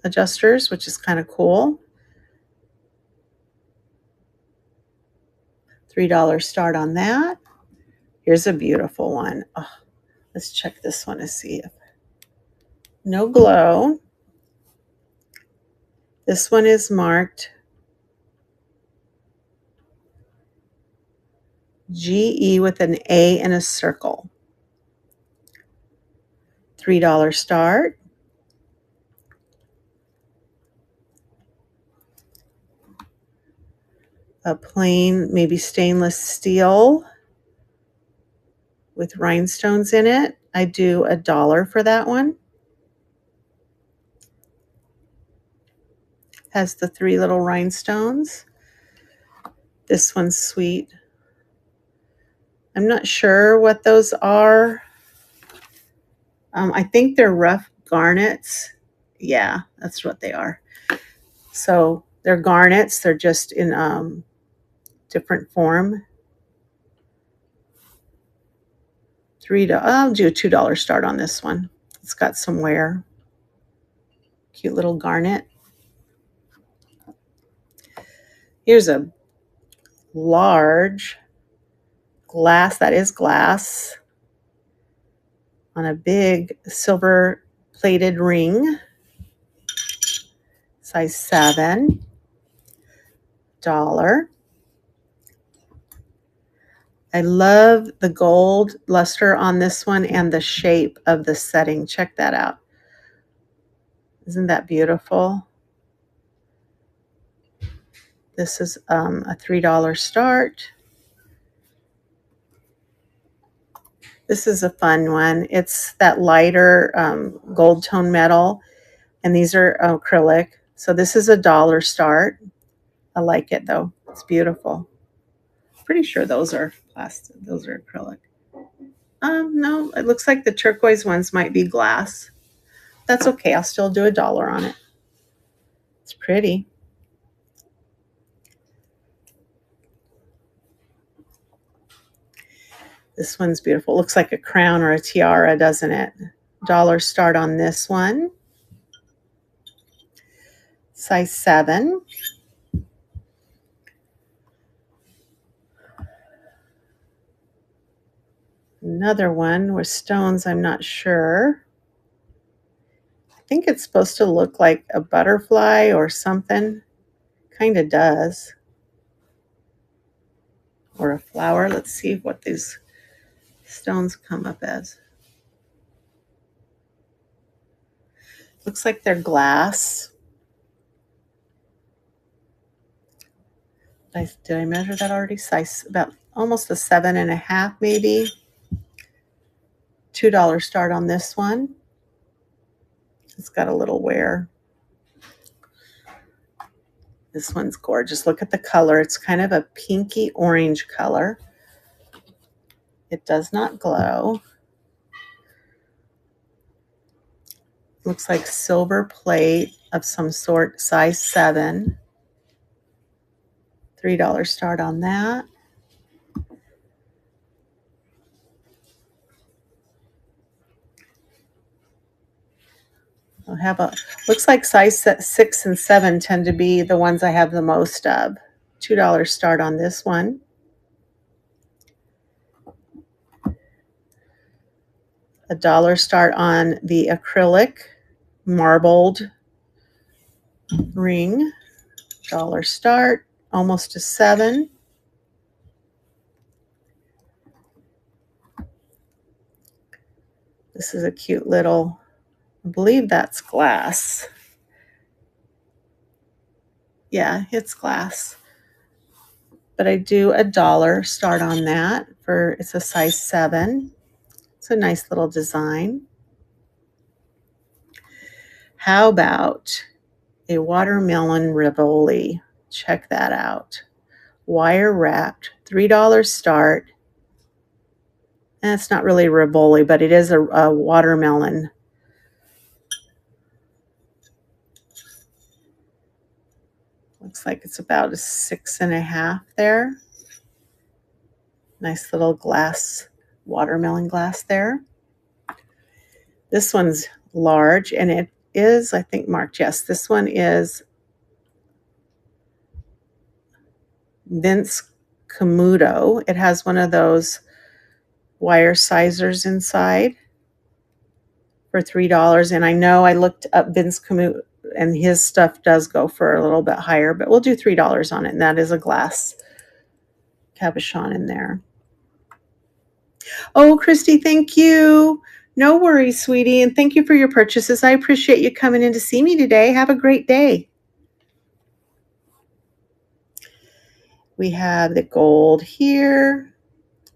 adjusters, which is kind of cool. $3 start on that. Here's a beautiful one. Oh, let's check this one to see if no glow. This one is marked GE with an A and a circle. $3 start. A plain, maybe stainless steel with rhinestones in it. I do $1 for that one. Has the 3 little rhinestones. This one's sweet. I'm not sure what those are. I think they're rough garnets. Yeah, that's what they are. So they're garnets. They're just in different form. I'll do a $2 start on this one. It's got some wear. Cute little garnet. Here's a large glass, that is glass, on a big silver plated ring, size 7, $1. I love the gold luster on this one and the shape of the setting. Check that out. Isn't that beautiful? This is a $3 start. This is a fun one. It's that lighter gold tone metal, and these are acrylic. So this is a $1 start. I like it though. It's beautiful. Pretty sure those are plastic. Those are acrylic. No, it looks like the turquoise ones might be glass. That's okay. I'll still do $1 on it. It's pretty. This one's beautiful. It looks like a crown or a tiara, doesn't it? $1 start on this one. Size 7. Another one with stones, I'm not sure. I think it's supposed to look like a butterfly or something. Kind of does. Or a flower. Let's see what these stones come up as. Looks like they're glass. Did I measure that already? Size about almost a 7.5 maybe. $2 start on this one. It's got a little wear. This one's gorgeous. Look at the color. It's kind of a pinky orange color. It does not glow. Looks like silver plate of some sort, size 7. $3 start on that. I'll have looks like size 6 and 7 tend to be the ones I have the most of. $2 start on this one. $1 start on the acrylic marbled ring. $1 start, almost a 7. This is a cute little, I believe that's glass. Yeah, it's glass. But I do $1 start on that for, it's a size 7. It's a nice little design. How about a watermelon Rivoli? Check that out. Wire wrapped, $3 start. And it's not really Rivoli, but it is a watermelon. Looks like it's about a 6.5 there. Nice little glass, watermelon glass there. This one's large, and it is, I think, marked. Yes, this one is Vince Camuto. It has one of those wire sizers inside for $3. And I know I looked up Vince Camuto, and his stuff does go for a little bit higher, but we'll do $3 on it. And that is a glass cabochon in there. Oh, Christy, thank you. No worries, sweetie. And thank you for your purchases. I appreciate you coming in to see me today. Have a great day. We have the gold here.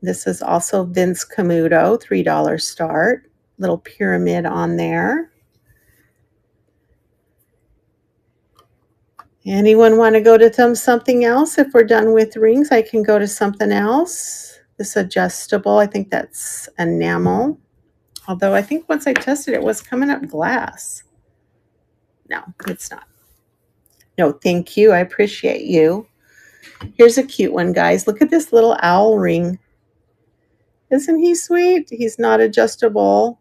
This is also Vince Camuto, $3 start. Little pyramid on there. Anyone want to go to something else? If we're done with rings, I can go to something else. This adjustable, I think that's enamel. Although I think once I tested it was coming up glass. No, it's not. No, thank you. I appreciate you. Here's a cute one, guys. Look at this little owl ring. Isn't he sweet? He's not adjustable.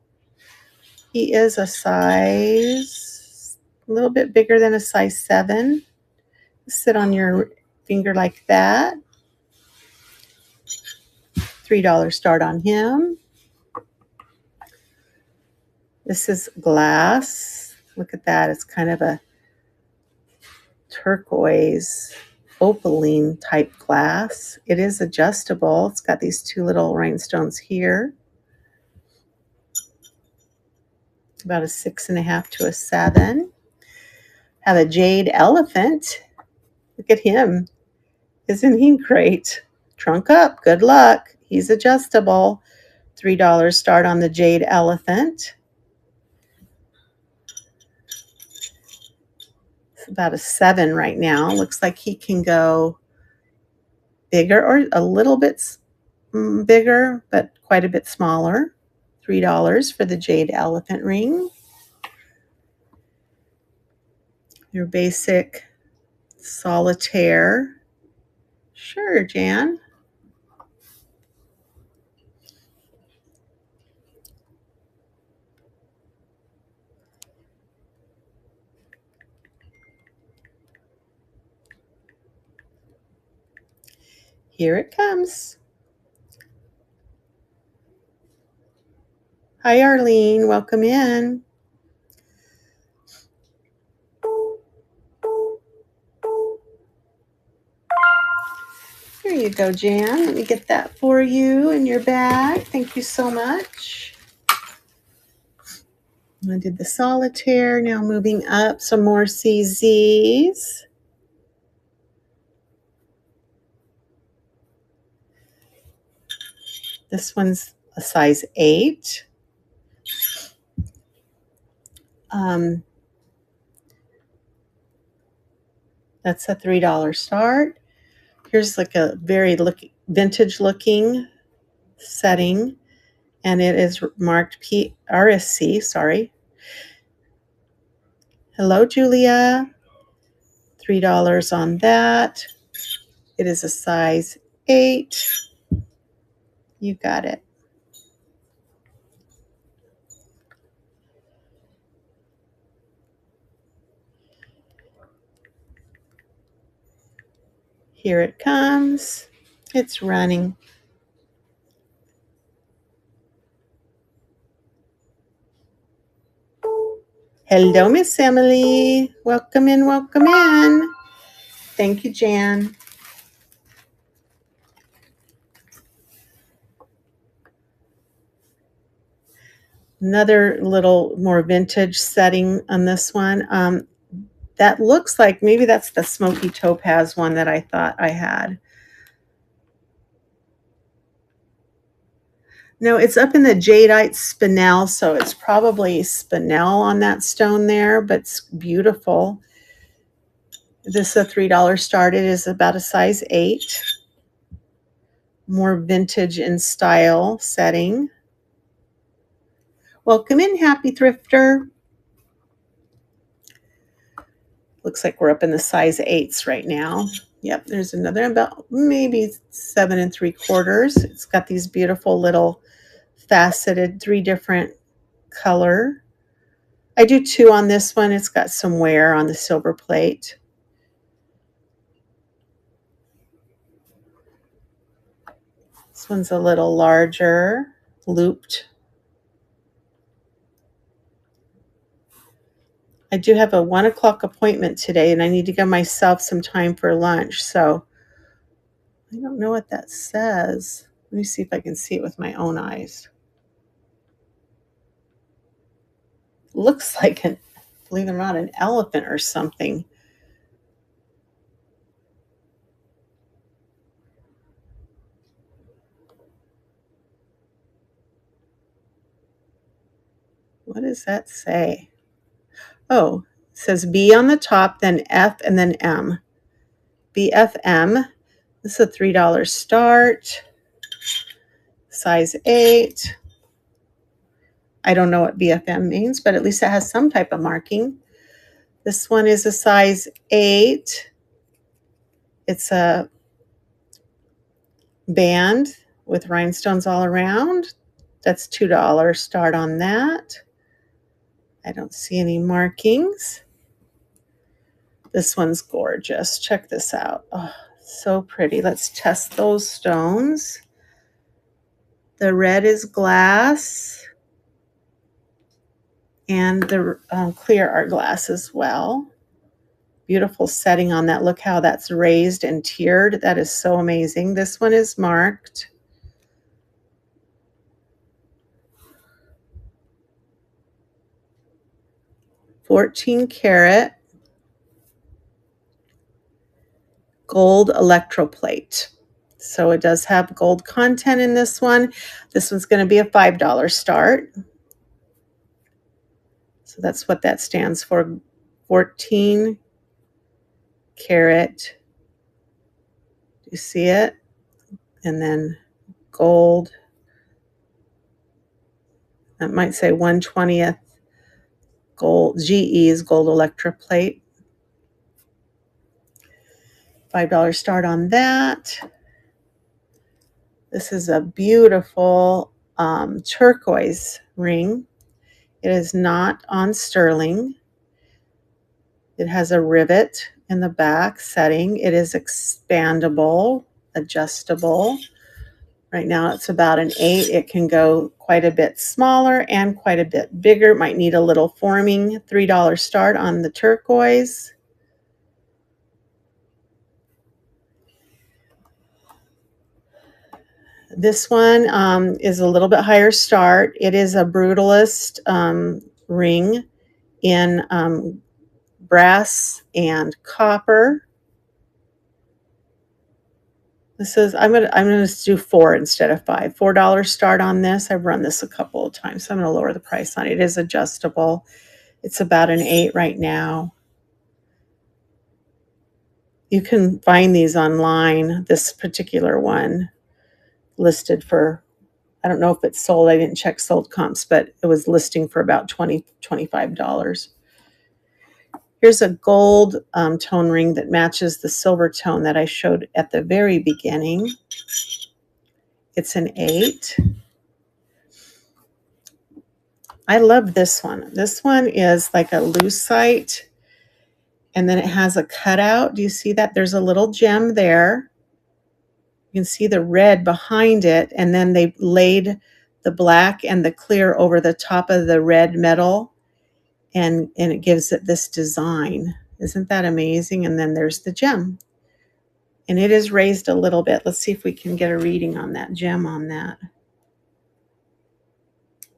He is a size, a little bit bigger than a size 7. Sit on your finger like that. $3 start on him. This is glass. Look at that. It's kind of a turquoise opaline type glass. It is adjustable. It's got these 2 little rhinestones here. About a 6.5 to a 7. Have a jade elephant. Look at him. Isn't he great? Trunk up. Good luck. He's adjustable. $3 start on the Jade Elephant. It's about a 7 right now. Looks like he can go bigger or a little bit bigger, but quite a bit smaller. $3 for the Jade Elephant ring. Your basic solitaire. Sure, Jan. Here it comes. Hi, Arlene. Welcome in. Here you go, Jan. Let me get that for you in your bag. Thank you so much. I did the solitaire. Now moving up, some more CZs. This one's a size 8. That's a $3 start. Here's like a very vintage looking setting, and it is marked RSC. Sorry. Hello, Julia. $3 on that. It is a size 8. You got it. Here it comes. It's running. Hello, Miss Emily. Welcome in, welcome in. Thank you, Jan. Another little more vintage setting on this one. That looks like maybe that's the smoky topaz one that I thought I had. No, it's up in the jadeite spinel, so it's probably spinel on that stone there, but it's beautiful. This is a $3 start. It is about a size 8. More vintage in style setting. Welcome in, Happy Thrifter. Looks like we're up in the size 8s right now. Yep, there's another about maybe 7 3/4. It's got these beautiful little faceted 3 different color. I do 2 on this one. It's got some wear on the silver plate. This one's a little larger, looped. I do have a 1 o'clock appointment today, and I need to give myself some time for lunch. So I don't know what that says. Let me see if I can see it with my own eyes. Looks like believe it or not, an elephant or something. What does that say? Oh, it says B on the top, then F, and then M. BFM. This is a $3 start. Size 8. I don't know what BFM means, but at least it has some type of marking. This one is a size 8. It's a band with rhinestones all around. That's $2 start on that. I don't see any markings. This one's gorgeous. Check this out. Oh, so pretty. Let's test those stones. The red is glass, and the clear are glass as well. Beautiful setting on that. Look how that's raised and tiered. That is so amazing. This one is marked. $14 karat. gold electroplate. So it does have gold content in this one. This one's going to be a $5 start. So that's what that stands for. 14 karat. Do you see it? And then gold. That might say 1/20th gold. GE is gold electroplate. $5 start on that. This is a beautiful turquoise ring. It is not on sterling. It has a rivet in the back setting. It is expandable, adjustable. Right now it's about an 8. It can go quite a bit smaller and quite a bit bigger. Might need a little forming. $3 start on the turquoise. This one is a little bit higher start. It is a Brutalist ring in brass and copper. This is I'm gonna do 4 instead of 5. $4 start on this. I've run this a couple of times, so I'm gonna lower the price on it. It is adjustable. It's about an 8 right now. You can find these online. This particular one listed for, I don't know if it's sold. I didn't check sold comps, but it was listing for about $20, $25. Here's a gold tone ring that matches the silver tone that I showed at the very beginning. It's an 8. I love this one. This one is like a lucite, and then it has a cutout. Do you see that? There's a little gem there. You can see the red behind it, and then they laid the black and the clear over the top of the red metal, and it gives it this design. Isn't that amazing? And then there's the gem. And it is raised a little bit. Let's see if we can get a reading on that gem on that.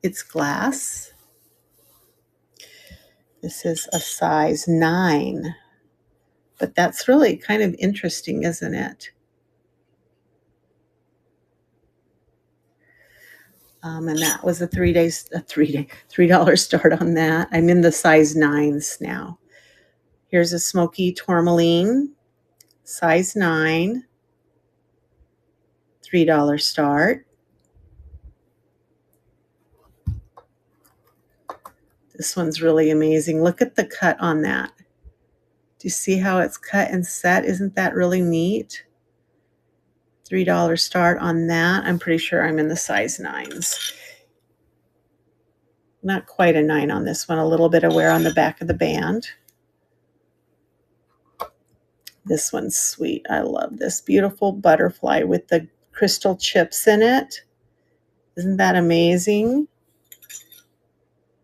It's glass. This is a size 9. But that's really kind of interesting, isn't it? And that was a $3 start on that. I'm in the size 9s now. Here's a smoky tourmaline, size 9, $3 start. This one's really amazing. Look at the cut on that. Do you see how it's cut and set? Isn't that really neat? $3 start on that. I'm pretty sure I'm in the size 9s. Not quite a 9 on this one. A little bit of wear on the back of the band. This one's sweet. I love this beautiful butterfly with the crystal chips in it. Isn't that amazing?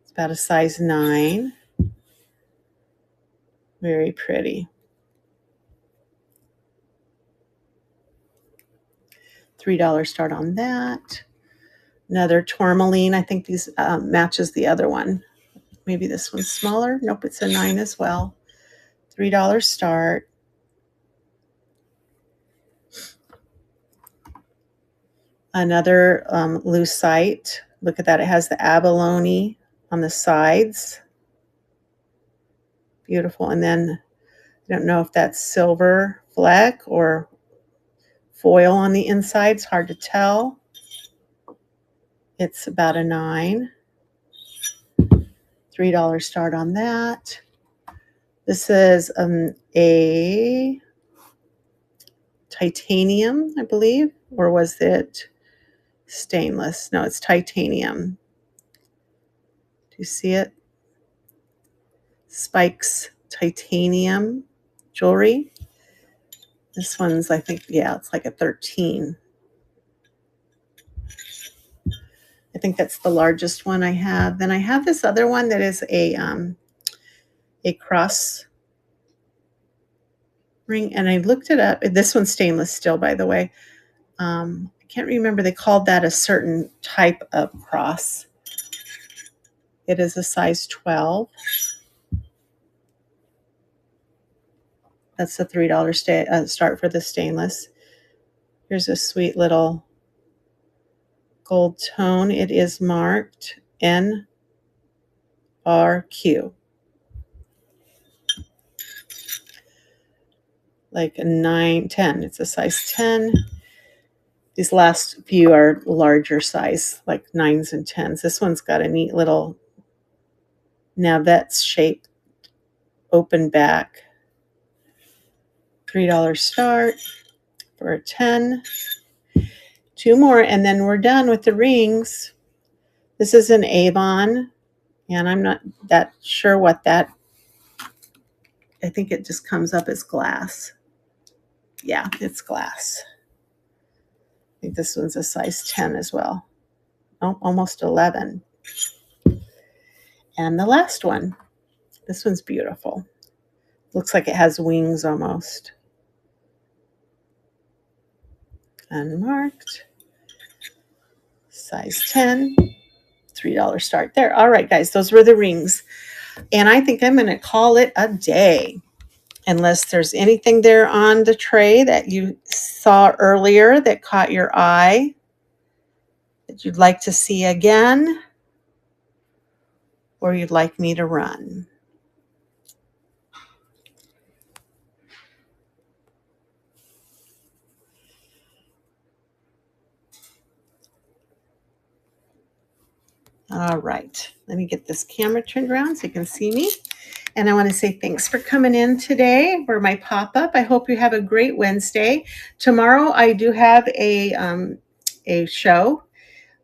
It's about a size 9. Very pretty. $3 start on that. Another tourmaline. I think these matches the other one. Maybe this one's smaller. Nope, it's a 9 as well. $3 start. Another lucite. Look at that. It has the abalone on the sides. Beautiful. And then I don't know if that's silver fleck or foil on the inside. It's hard to tell. It's about a 9. $3 start on that. This is a titanium, I believe, or was it stainless? No, it's titanium. Do you see it? Spikes titanium jewelry. This one's, I think, yeah, it's like a 13. I think that's the largest one I have. Then I have this other one that is a cross ring, and I looked it up. This one's stainless steel, by the way. I can't remember. They called that a certain type of cross. It is a size 12. That's the $3 start for the stainless. Here's a sweet little gold tone. It is marked NRQ. Like a 9, 10. It's a size 10. These last few are larger size, like 9s and 10s. This one's got a neat little Navette's shape, open back. $3 start for a 10. 2 more, and then we're done with the rings. This is an Avon, and I'm not that sure what that, I think it just comes up as glass. Yeah, it's glass. I think this one's a size 10 as well. Oh, almost 11. And the last one. This one's beautiful. Looks like it has wings almost. Unmarked. Size 10. $3 start there. All right, guys, those were the rings. And I think I'm going to call it a day. Unless there's anything there on the tray that you saw earlier that caught your eye that you'd like to see again, or you'd like me to run. All right, let me get this camera turned around so you can see me. And I want to say thanks for coming in today for my pop-up. I hope you have a great Wednesday. Tomorrow I do have a show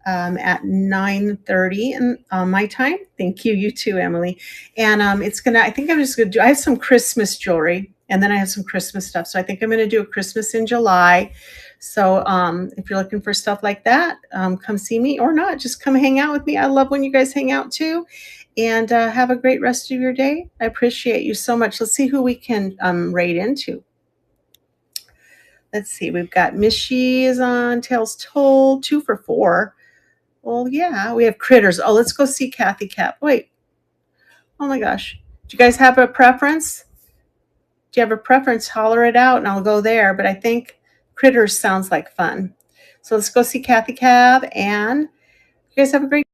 at 9:30 my time. Thank you. You too, Emily. And I think I'm just going to I have some Christmas jewelry, and then I have some Christmas stuff. So I think I'm going to do a Christmas in July. So if you're looking for stuff like that, come see me, or not, just come hang out with me. I love when you guys hang out too. And have a great rest of your day. I appreciate you so much. Let's see who we can raid into. Let's see. We've got Mishy is on. Tales Told. 2 for 4. Well, yeah, we have Critters. Oh, let's go see Kathy Cap. Wait. Oh my gosh. Do you guys have a preference? Do you have a preference? Holler it out and I'll go there. But I think Critters sounds like fun. So let's go see Kathy Cab, and you guys have a great